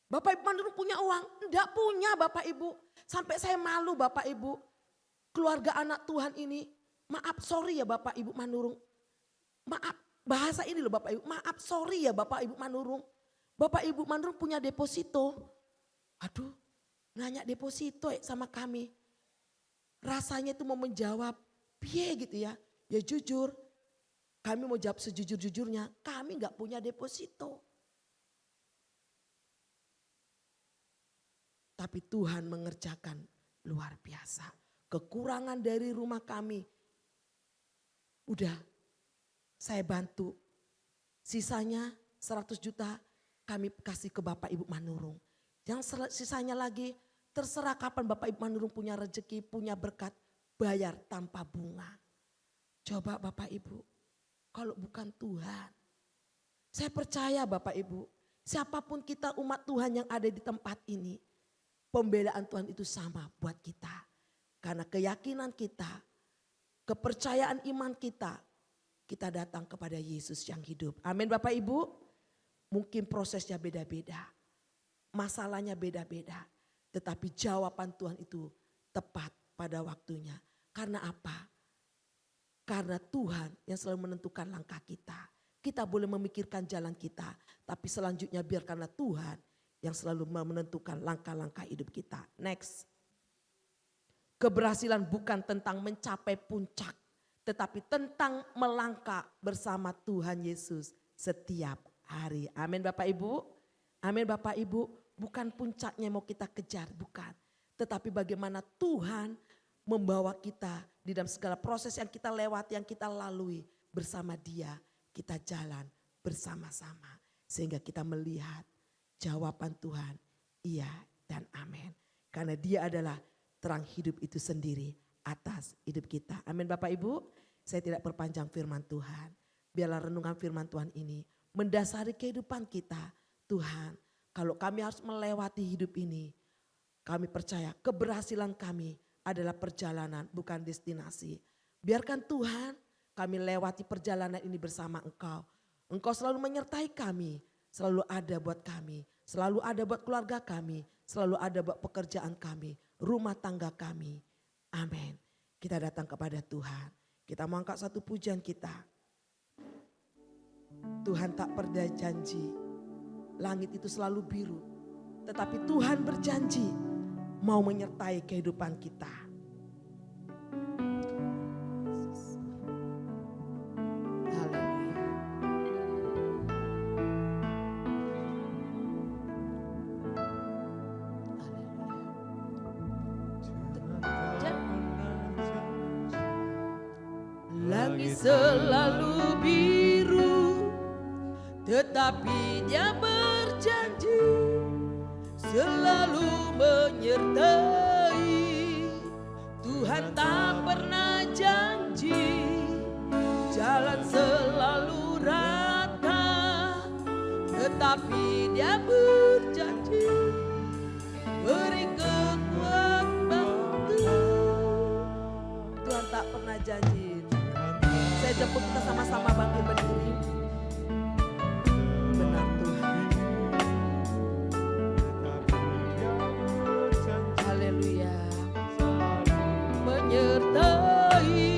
Bapak Ibu Manurung punya uang? Enggak punya Bapak Ibu. Sampai saya malu Bapak Ibu. Keluarga anak Tuhan ini, maaf sorry ya Bapak Ibu Manurung. Maaf, bahasa ini loh Bapak Ibu, maaf sorry ya Bapak Ibu Manurung. Bapak Ibu Manurung punya deposito. Aduh, nanya deposito sama kami. Rasanya itu mau menjawab, piye gitu ya. Ya jujur, kami mau jawab sejujur-jujurnya, kami gak punya deposito. Tapi Tuhan mengerjakan luar biasa. Kekurangan dari rumah kami, udah saya bantu. Sisanya 100 juta kami kasih ke Bapak Ibu Manurung. Yang sisanya lagi terserah kapan Bapak Ibu Manurung punya rezeki, punya berkat, bayar tanpa bunga. Coba Bapak Ibu, kalau bukan Tuhan. Saya percaya Bapak Ibu, siapapun kita umat Tuhan yang ada di tempat ini, pembelaan Tuhan itu sama buat kita. Karena keyakinan kita, kepercayaan iman kita, kita datang kepada Yesus yang hidup. Amin Bapak Ibu. Mungkin prosesnya beda-beda, masalahnya beda-beda. Tetapi jawaban Tuhan itu tepat pada waktunya. Karena apa? Karena Tuhan yang selalu menentukan langkah kita. Kita boleh memikirkan jalan kita, tapi selanjutnya biarkanlah Tuhan yang selalu menentukan langkah-langkah hidup kita. Next. Keberhasilan bukan tentang mencapai puncak, tetapi tentang melangkah bersama Tuhan Yesus setiap hari. Amin Bapak Ibu. Amin Bapak Ibu. Bukan puncaknya mau kita kejar, bukan. Tetapi bagaimana Tuhan membawa kita di dalam segala proses yang kita lewati, yang kita lalui bersama Dia. Kita jalan bersama-sama sehingga kita melihat jawaban Tuhan, iya dan amin. Karena Dia adalah terang hidup itu sendiri atas hidup kita. Amin Bapak Ibu. Saya tidak perpanjang firman Tuhan. Biarlah renungan firman Tuhan ini mendasari kehidupan kita. Tuhan, kalau kami harus melewati hidup ini, kami percaya keberhasilan kami adalah perjalanan bukan destinasi. Biarkan Tuhan kami lewati perjalanan ini bersama Engkau. Engkau selalu menyertai kami, selalu ada buat kami, selalu ada buat keluarga kami, selalu ada buat pekerjaan kami, rumah tangga kami. Amin. Kita datang kepada Tuhan. Kita mau angkat satu pujian kita. Tuhan tak pernah janji langit itu selalu biru. Tetapi Tuhan berjanji mau menyertai kehidupan kita. Langit selalu biru, tetapi Dia berjanji selalu menyertai. Tuhan tak pernah janji jalan selalu rata, tetapi Dia berjanji beri kekuatan. Tuhan tak pernah janji. Saya jemput kita sama-sama bangkit berdiri. Benar Tuhan. Haleluya. Menyertai.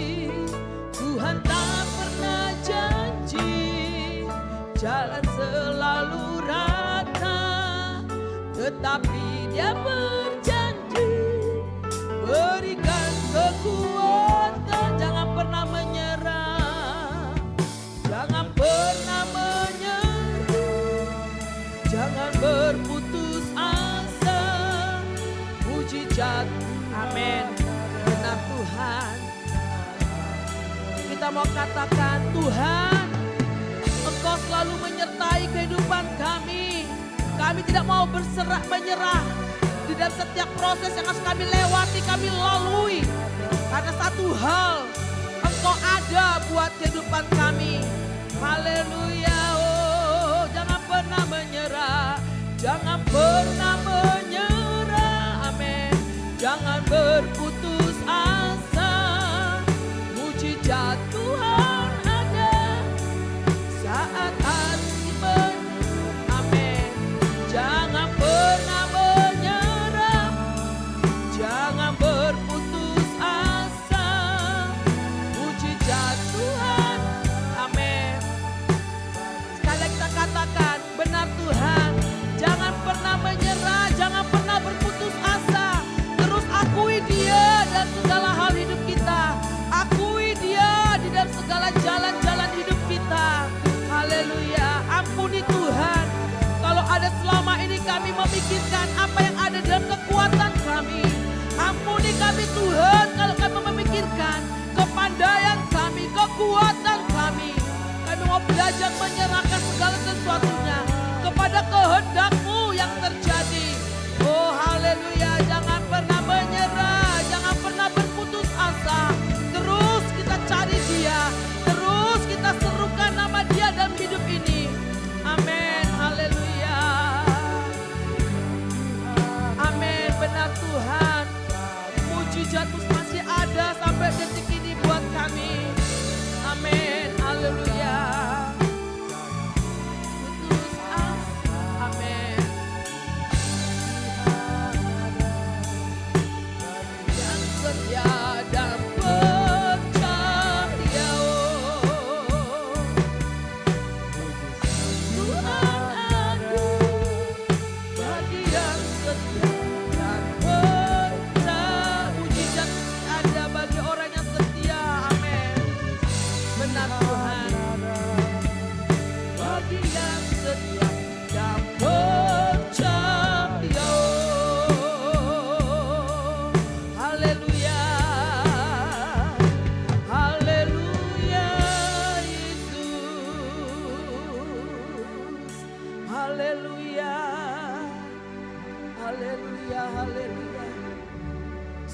Tuhan tak pernah janji jalan selalu rata, tetapi Dia berjanji berikan kekuatan. Jangan pernah menyerah, jangan pernah menyerah, jangan berputus asa. Mujizat, amin. Benar Tuhan. Kita mau katakan, Tuhan, Engkau selalu menyertai kehidupan kami. Kami tidak mau menyerah di dalam setiap proses yang harus kami lewati, kami lalui. Karena satu hal, Engkau ada buat kehidupan kami. Haleluya. Oh, jangan pernah menyerah, jangan pernah menyerah. Amin. Jangan berputus asa. Mujizat Tuhan ada saat hati penuh. Amin. Jangan pernah menyerah, jangan berputus asa. Mujizat Tuhan. Amin. Sekali lagi kita katakan, benar Tuhan. Jangan pernah menyerah, jangan pernah berputus asa. Terus akui Dia dalam segala hal hidup kita. Akui Dia di dalam segala jalan-jalan hidup kita. Haleluya. Ampuni Tuhan kalau ada selama ini kami memikirkan apa yang ada dalam kekuatan kami. Ampuni kami Tuhan kalau kami memikirkan kepandaian kami, kekuatan kami. Kami mau belajar menyerahkan segala sesuatunya kepada kehendak-Mu yang terjadi. Oh haleluya. Jangan pernah menyerah, jangan pernah berputus asa. Terus kita cari Dia, terus kita serukan nama Dia dalam hidup ini. Amin. Haleluya. Amin. Benar Tuhan. Mujizat-Mu masih ada sampai detik ini buat kami. Amin. Haleluya.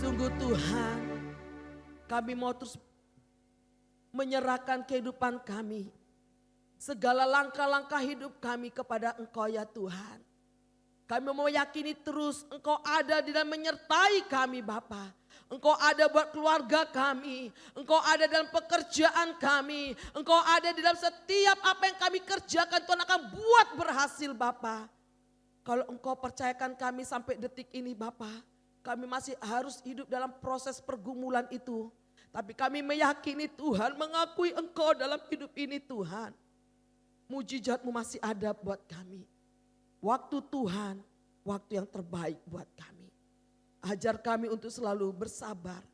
Sungguh Tuhan, kami mau terus menyerahkan kehidupan kami, segala langkah-langkah hidup kami kepada Engkau ya Tuhan. Kami mau yakini terus Engkau ada di dalam menyertai kami Bapa. Engkau ada buat keluarga kami, Engkau ada dalam pekerjaan kami, Engkau ada di dalam setiap apa yang kami kerjakan, Tuhan akan buat berhasil Bapa. Kalau Engkau percayakan kami sampai detik ini Bapa, kami masih harus hidup dalam proses pergumulan itu. Tapi kami meyakini Tuhan, mengakui Engkau dalam hidup ini Tuhan. Mujizat-Mu masih ada buat kami. Waktu Tuhan, waktu yang terbaik buat kami. Ajar kami untuk selalu bersabar.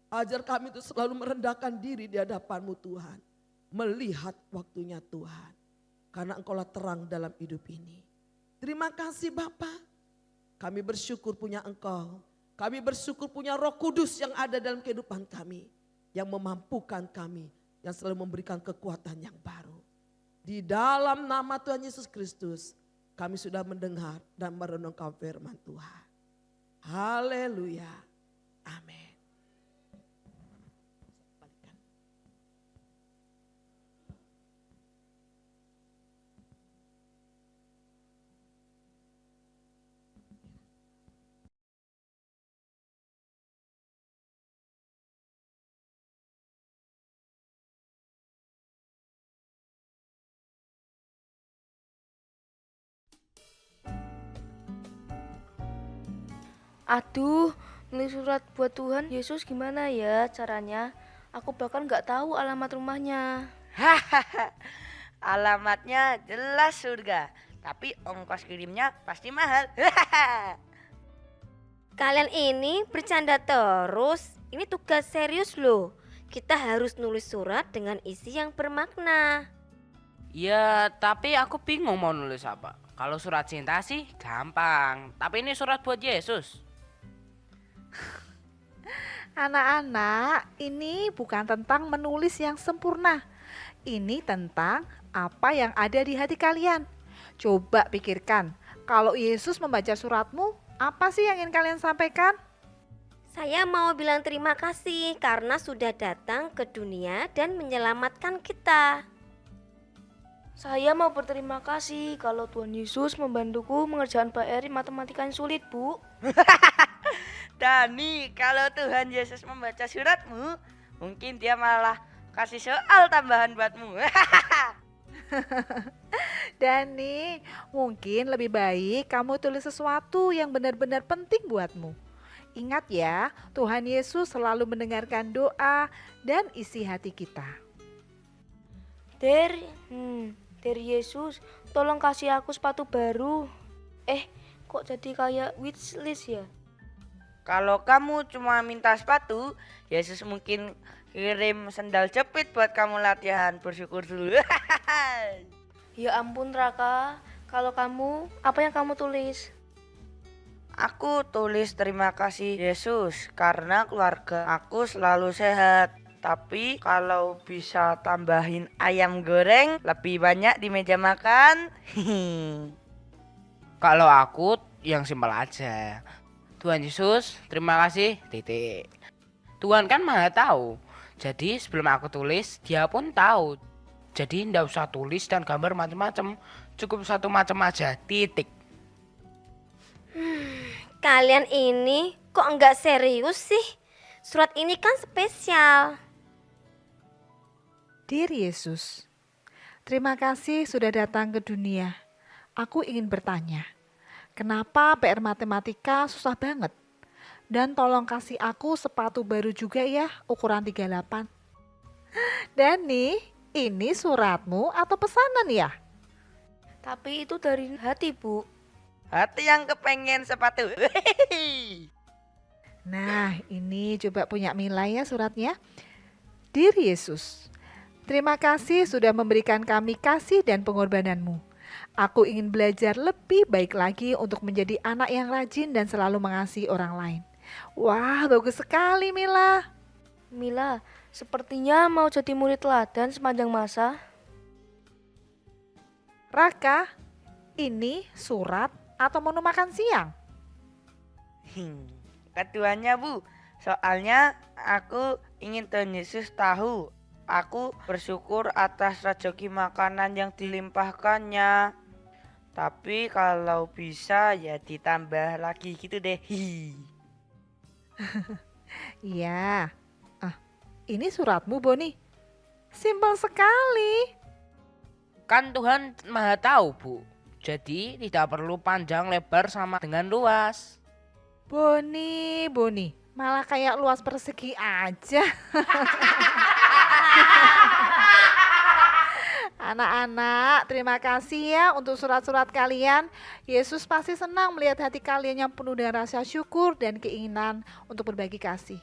Ajar kami untuk selalu merendahkan diri di hadapan-Mu Tuhan. Melihat waktunya Tuhan. Karena Engkaulah terang dalam hidup ini. Terima kasih Bapa. Kami bersyukur punya Engkau. Kami bersyukur punya Roh Kudus yang ada dalam kehidupan kami. Yang memampukan kami. Yang selalu memberikan kekuatan yang baru. Di dalam nama Tuhan Yesus Kristus. Kami sudah mendengar dan merenungkan firman Tuhan. Haleluya. Amin. Aduh, nulis surat buat Tuhan Yesus gimana ya caranya? Aku bahkan nggak tahu alamat rumahnya. Hahaha, alamatnya jelas surga, tapi ongkos kirimnya pasti mahal. Hahaha. Kalian ini bercanda terus. Ini tugas serius loh. Kita harus nulis surat dengan isi yang bermakna. Ya, tapi aku bingung mau nulis apa. Kalau surat cinta sih gampang, tapi ini surat buat Yesus. Anak-anak, ini bukan tentang menulis yang sempurna. Ini tentang apa yang ada di hati kalian. Coba pikirkan, kalau Yesus membaca suratmu, apa sih yang ingin kalian sampaikan? Saya mau bilang terima kasih karena sudah datang ke dunia dan menyelamatkan kita. Saya mau berterima kasih kalau Tuhan Yesus membantuku mengerjakan PR matematika yang sulit, Bu. Dani, kalau Tuhan Yesus membaca suratmu, mungkin dia malah kasih soal tambahan buatmu. Dani, mungkin lebih baik kamu tulis sesuatu yang benar-benar penting buatmu. Ingat ya, Tuhan Yesus selalu mendengarkan doa dan isi hati kita. Der Yesus, tolong kasih aku sepatu baru. Kok jadi kayak wishlist ya? Kalau kamu cuma minta sepatu, Yesus mungkin kirim sendal jepit buat kamu latihan bersyukur dulu. Ya ampun Raka, kalau kamu, apa yang kamu tulis? Aku tulis terima kasih Yesus karena keluarga aku selalu sehat. Tapi kalau bisa tambahin ayam goreng lebih banyak di meja makan. Kalau aku yang simpel aja. Tuhan Yesus, terima kasih, titik. Tuhan kan maha tahu. Jadi sebelum aku tulis, dia pun tahu. Jadi ndak usah tulis dan gambar macam-macam. Cukup satu macam aja, titik. Kalian ini kok enggak serius sih? Surat ini kan spesial. Dear Yesus, terima kasih sudah datang ke dunia. Aku ingin bertanya, kenapa PR matematika susah banget? Dan tolong kasih aku sepatu baru juga ya, ukuran 38. Dani, ini suratmu atau pesanan ya? Tapi itu dari hati, Bu. Hati yang kepengen sepatu. Nah, ini coba punya Mila ya suratnya. Dear Yesus, terima kasih sudah memberikan kami kasih dan pengorbananmu. Aku ingin belajar lebih baik lagi untuk menjadi anak yang rajin dan selalu mengasihi orang lain. Wah, bagus sekali Mila. Mila, sepertinya mau jadi murid teladan sepanjang masa. Raka, ini surat atau menu makan siang? Keduanya Bu, Soalnya aku ingin Tuhan Yesus tahu. Aku bersyukur atas rezeki makanan yang dilimpahkannya. Tapi kalau bisa ya ditambah lagi gitu deh. Iya. Ini suratmu, Boni. Simpel sekali. Kan Tuhan Maha tahu, Bu. Jadi tidak perlu panjang lebar sama dengan luas. Boni, malah kayak luas persegi aja. Anak-anak, terima kasih ya untuk surat-surat kalian. Yesus pasti senang melihat hati kalian yang penuh dengan rasa syukur dan keinginan untuk berbagi kasih.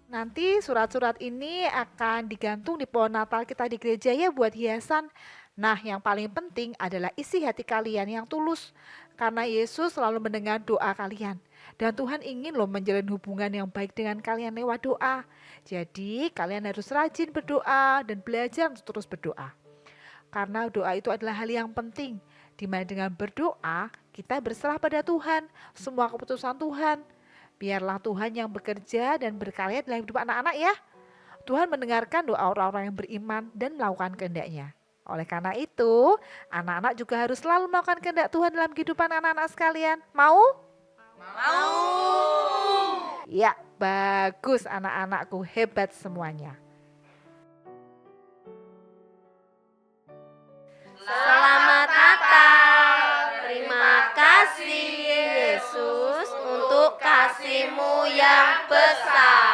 Nanti surat-surat ini akan digantung di pohon Natal kita di gereja ya buat hiasan. Nah, yang paling penting adalah isi hati kalian yang tulus. Karena Yesus selalu mendengar doa kalian. Dan Tuhan ingin loh menjalin hubungan yang baik dengan kalian lewat doa. Jadi kalian harus rajin berdoa dan belajar untuk terus berdoa. Karena doa itu adalah hal yang penting. Dimana dengan berdoa kita berserah pada Tuhan. Semua keputusan Tuhan. Biarlah Tuhan yang bekerja dan berkarya dalam hidup anak-anak ya. Tuhan mendengarkan doa orang-orang yang beriman dan melakukan kehendak-Nya. Oleh karena itu, anak-anak juga harus selalu melakukan kehendak Tuhan dalam kehidupan anak-anak sekalian. Mau? Mau. Ya, bagus anak-anakku, hebat semuanya. Selamat Natal. Terima kasih Yesus untuk kasih-Mu yang besar.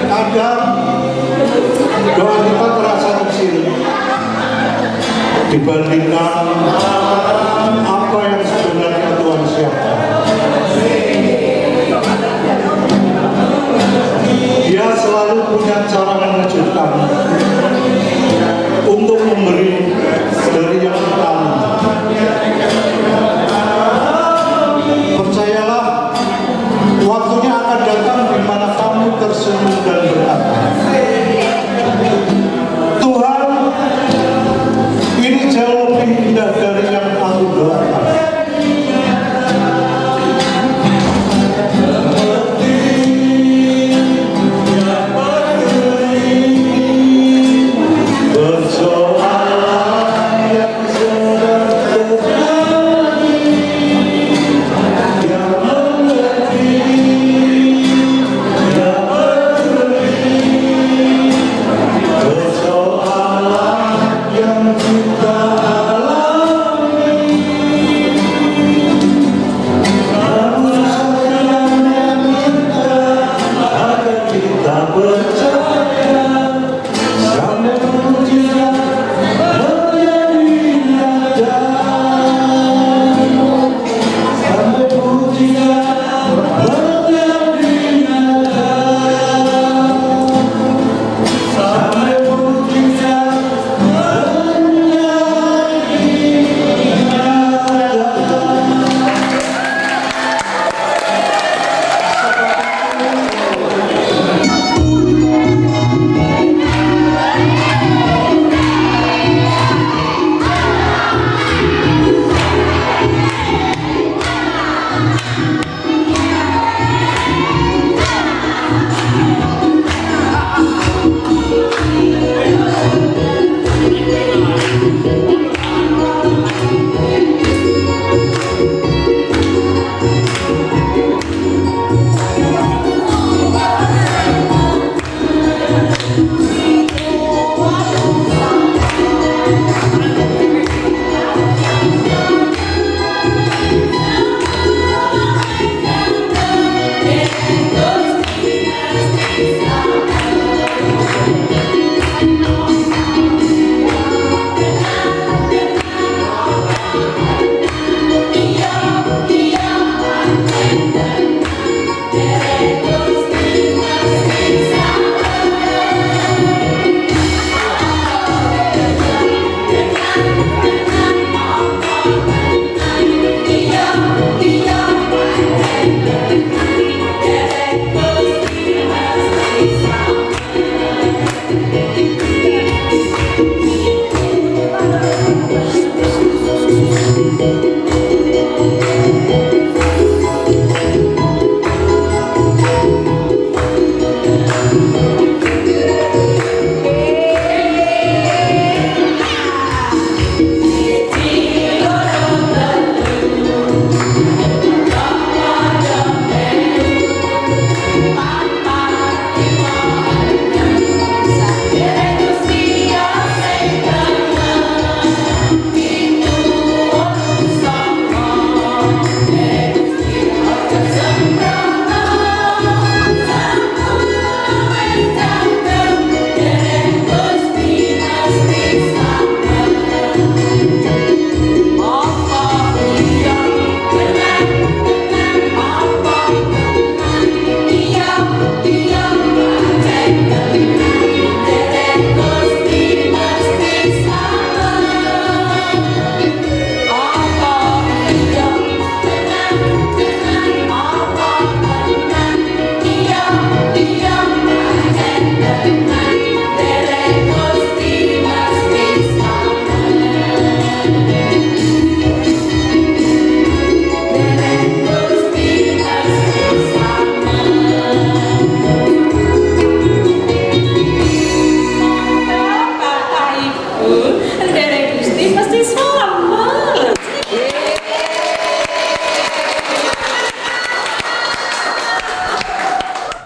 Kadang doa kita terasa kecil dibandingkan apa yang sebenarnya Tuhan siapkan. Dia selalu punya cara mengejutkan untuk memberi dari yang kita minta. Percayalah, waktunya akan datang di mana kamu tersenyum dan berkata, Tuhan, ini jauh lebih indah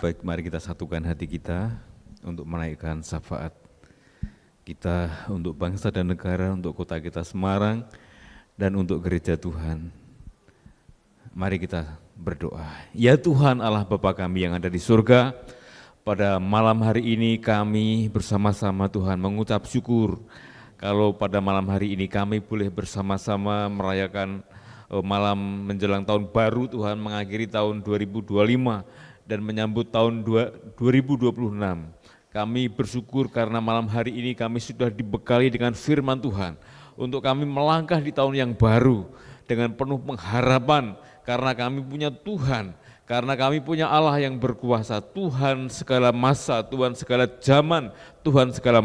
Baik, mari kita satukan hati kita untuk menaikkan syafaat kita untuk bangsa dan negara, untuk kota kita Semarang, dan untuk gereja Tuhan. Mari kita berdoa. Ya Tuhan Allah Bapa kami yang ada di surga, pada malam hari ini kami bersama-sama Tuhan mengucap syukur kalau pada malam hari ini kami boleh bersama-sama merayakan malam menjelang tahun baru Tuhan, mengakhiri tahun 2025 dan menyambut tahun 2026. Kami bersyukur karena malam hari ini kami sudah dibekali dengan firman Tuhan untuk kami melangkah di tahun yang baru dengan penuh pengharapan karena kami punya Tuhan, karena kami punya Allah yang berkuasa, Tuhan segala masa, Tuhan segala zaman, Tuhan segala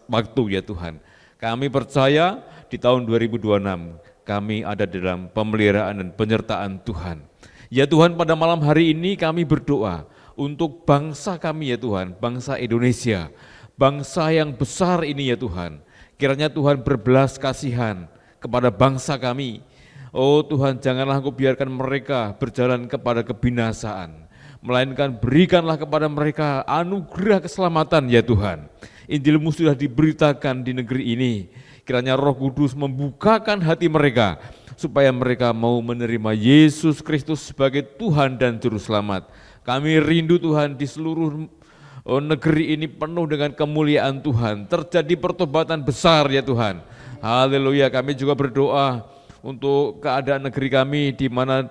waktu ya Tuhan. Kami percaya di tahun 2026 kami ada dalam pemeliharaan dan penyertaan Tuhan. Ya Tuhan, pada malam hari ini kami berdoa untuk bangsa kami ya Tuhan, bangsa Indonesia, bangsa yang besar ini ya Tuhan. Kiranya Tuhan berbelas kasihan kepada bangsa kami. Oh Tuhan, janganlah Engkau biarkan mereka berjalan kepada kebinasaan, melainkan berikanlah kepada mereka anugerah keselamatan ya Tuhan. Injil-Mu sudah diberitakan di negeri ini, kiranya Roh Kudus membukakan hati mereka, supaya mereka mau menerima Yesus Kristus sebagai Tuhan dan Juru Selamat. Kami rindu Tuhan di seluruh negeri ini penuh dengan kemuliaan Tuhan, terjadi pertobatan besar ya Tuhan. Haleluya, kami juga berdoa untuk keadaan negeri kami di mana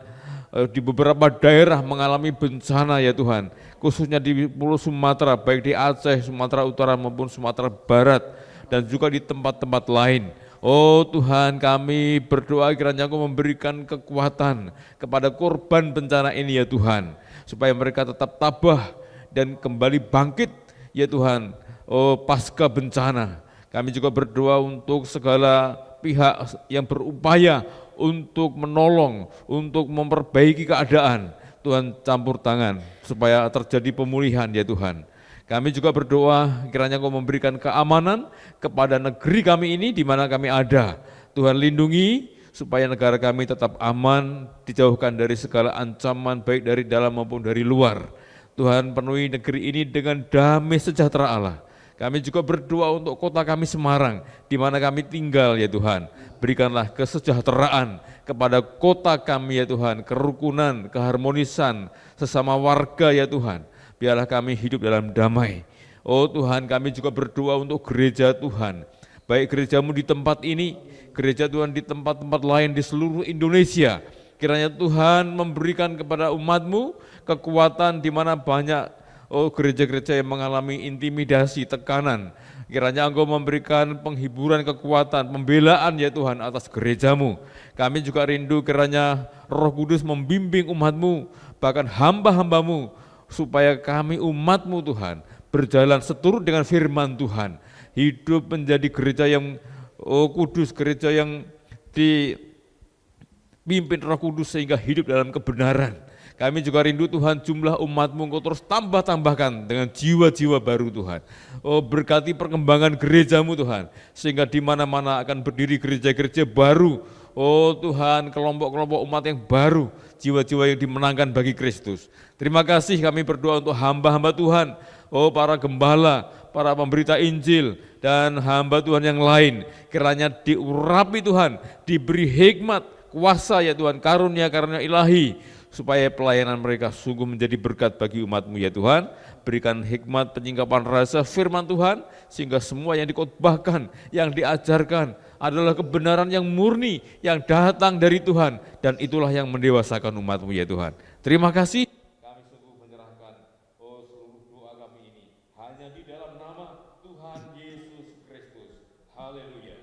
di beberapa daerah mengalami bencana ya Tuhan, khususnya di Pulau Sumatera, baik di Aceh, Sumatera Utara maupun Sumatera Barat, dan juga di tempat-tempat lain. Oh Tuhan, kami berdoa kiranya Engkau memberikan kekuatan kepada korban bencana ini ya Tuhan, supaya mereka tetap tabah dan kembali bangkit ya Tuhan, oh pasca bencana. Kami juga berdoa untuk segala pihak yang berupaya untuk menolong, untuk memperbaiki keadaan. Tuhan campur tangan supaya terjadi pemulihan ya Tuhan. Kami juga berdoa kiranya Engkau memberikan keamanan kepada negeri kami ini di mana kami ada. Tuhan lindungi supaya negara kami tetap aman, dijauhkan dari segala ancaman baik dari dalam maupun dari luar. Tuhan penuhi negeri ini dengan damai sejahtera Allah. Kami juga berdoa untuk kota kami Semarang, di mana kami tinggal ya Tuhan. Berikanlah kesejahteraan kepada kota kami ya Tuhan, kerukunan, keharmonisan sesama warga ya Tuhan. Biarlah kami hidup dalam damai. Oh Tuhan, kami juga berdoa untuk gereja Tuhan. Baik gereja-Mu di tempat ini, gereja Tuhan di tempat-tempat lain di seluruh Indonesia. Kiranya Tuhan memberikan kepada umat-Mu kekuatan di mana banyak gereja-gereja yang mengalami intimidasi, tekanan. Kiranya Engkau memberikan penghiburan, kekuatan, pembelaan ya Tuhan atas gereja-Mu. Kami juga rindu kiranya Roh Kudus membimbing umat-Mu, bahkan hamba-hamba-Mu, supaya kami umat-Mu Tuhan berjalan seturut dengan firman Tuhan. Hidup menjadi gereja yang kudus, gereja yang dipimpin Roh Kudus sehingga hidup dalam kebenaran. Kami juga rindu Tuhan jumlah umat-Mu Engkau terus tambahkan dengan jiwa-jiwa baru Tuhan. Oh berkati perkembangan gereja-Mu Tuhan, sehingga di mana-mana akan berdiri gereja-gereja baru. Oh Tuhan, kelompok-kelompok umat yang baru, jiwa-jiwa yang dimenangkan bagi Kristus. Terima kasih kami berdoa untuk hamba-hamba Tuhan, oh para gembala, para pemberita Injil, dan hamba Tuhan yang lain. Kiranya diurapi Tuhan, diberi hikmat, kuasa ya Tuhan, karunia ilahi, supaya pelayanan mereka sungguh menjadi berkat bagi umat-Mu ya Tuhan. Berikan hikmat penyingkapan rasa firman Tuhan, sehingga semua yang dikhotbahkan, yang diajarkan adalah kebenaran yang murni, yang datang dari Tuhan, dan itulah yang mendewasakan umat-Mu ya Tuhan. Terima kasih. Kami sungguh menyerahkan seluruh doa kami ini hanya di dalam nama Tuhan Yesus Kristus. Haleluya.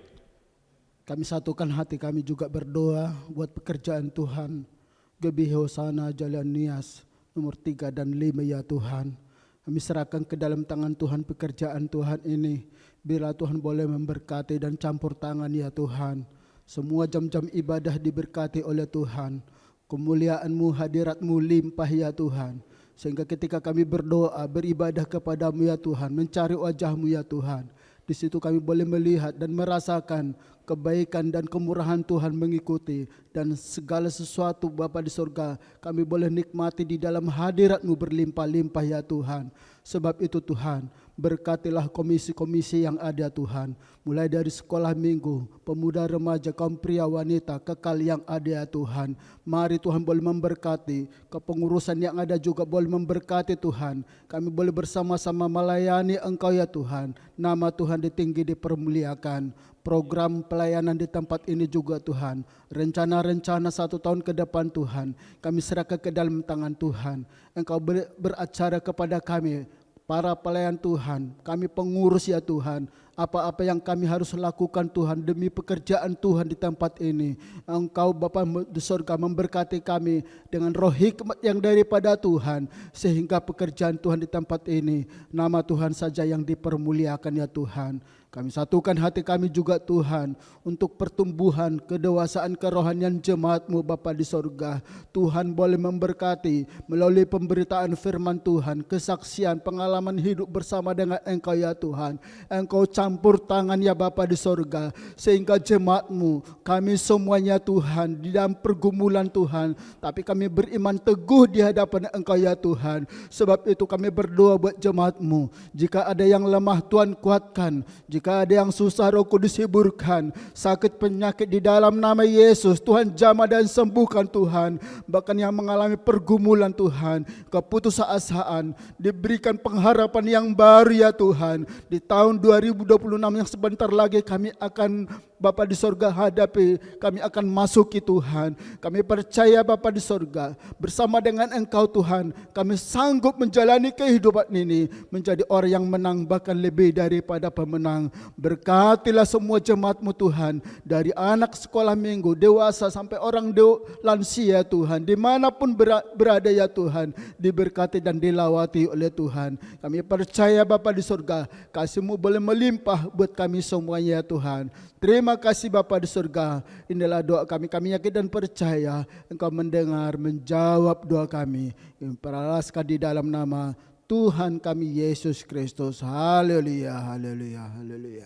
Kami satukan hati kami juga berdoa buat pekerjaan Tuhan. Gebi Hosana Jalan Nias nomor 3 dan 5 ya Tuhan. Kami serahkan ke dalam tangan Tuhan pekerjaan Tuhan ini. Bila Tuhan boleh memberkati dan campur tangan ya Tuhan. Semua jam-jam ibadah diberkati oleh Tuhan. Kemuliaan-Mu, hadirat-Mu limpah ya Tuhan. Sehingga ketika kami berdoa, beribadah kepada-Mu ya Tuhan, mencari wajah-Mu ya Tuhan. Di situ kami boleh melihat dan merasakan kebaikan dan kemurahan Tuhan mengikuti, dan segala sesuatu Bapa di surga kami boleh nikmati di dalam hadirat-Mu berlimpah-limpah ya Tuhan. Sebab itu Tuhan, berkatilah komisi-komisi yang ada Tuhan, mulai dari sekolah minggu, pemuda remaja, kaum pria wanita, kekal yang ada ya Tuhan. Mari Tuhan boleh memberkati, kepengurusan yang ada juga boleh memberkati Tuhan. Kami boleh bersama-sama melayani Engkau ya Tuhan. Nama Tuhan ditinggi, dipermuliakan. Program pelayanan di tempat ini juga Tuhan, rencana-rencana 1 tahun ke depan Tuhan, kami serahkan ke dalam tangan Tuhan. Engkau beracara kepada kami, para pelayan Tuhan, kami pengurus ya Tuhan, apa-apa yang kami harus lakukan Tuhan demi pekerjaan Tuhan di tempat ini. Engkau Bapa di surga memberkati kami dengan roh hikmat yang daripada Tuhan, sehingga pekerjaan Tuhan di tempat ini, nama Tuhan saja yang dipermuliakan ya Tuhan. Kami satukan hati kami juga Tuhan untuk pertumbuhan kedewasaan kerohanian jemaat-Mu Bapa di sorga. Tuhan boleh memberkati melalui pemberitaan firman Tuhan, kesaksian, pengalaman hidup bersama dengan Engkau ya Tuhan. Engkau campur tangan ya Bapa di sorga, sehingga jemaat-Mu, kami semuanya Tuhan di dalam pergumulan Tuhan, tapi kami beriman teguh di hadapan Engkau ya Tuhan. Sebab itu kami berdoa buat jemaat-Mu, jika ada yang lemah Tuhan kuatkan, jika ada yang susah Roh Kudus hiburkan, sakit penyakit di dalam nama Yesus Tuhan jamah dan sembuhkan Tuhan. Bahkan yang mengalami pergumulan Tuhan, keputusasaan, diberikan pengharapan yang baru ya Tuhan. Di tahun 2026 yang sebentar lagi kami akan Bapa di sorga hadapi, kami akan masuki Tuhan. Kami percaya Bapa di sorga, bersama dengan Engkau Tuhan, kami sanggup menjalani kehidupan ini menjadi orang yang menang, bahkan lebih daripada pemenang. Berkatilah semua jemaat-Mu Tuhan, dari anak sekolah minggu, dewasa sampai orang lansia Tuhan, dimanapun berada ya Tuhan, diberkati dan dilawati oleh Tuhan. Kami percaya Bapa di sorga, kasih-Mu boleh melimpah buat kami semuanya ya Tuhan. Terima kasih Bapa di surga. Inilah doa kami. Kami yakin dan percaya Engkau mendengar, menjawab doa kami. Peralaskan di dalam nama Tuhan kami Yesus Kristus. Haleluya, haleluya, haleluya.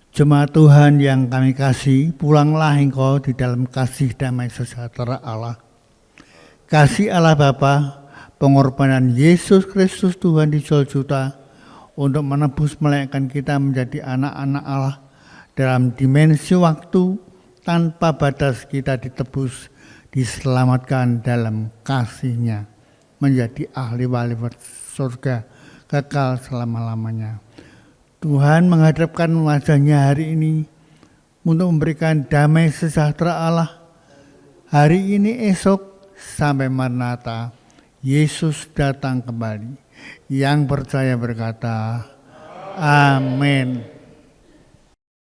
Jemaat Tuhan yang kami kasih, pulanglah engkau di dalam kasih damai sejahtera Allah. Kasih Allah Bapa, pengorbanan Yesus Kristus Tuhan di Golgota untuk menebus melainkan kita menjadi anak-anak Allah. Dalam dimensi waktu tanpa batas kita ditebus, diselamatkan dalam kasih-Nya, menjadi ahli waris surga kekal selama-lamanya. Tuhan menghadapkan wajah-Nya hari ini untuk memberikan damai sejahtera Allah. Hari ini, esok, sampai Maranatha, Yesus datang kembali. Yang percaya berkata, Amin.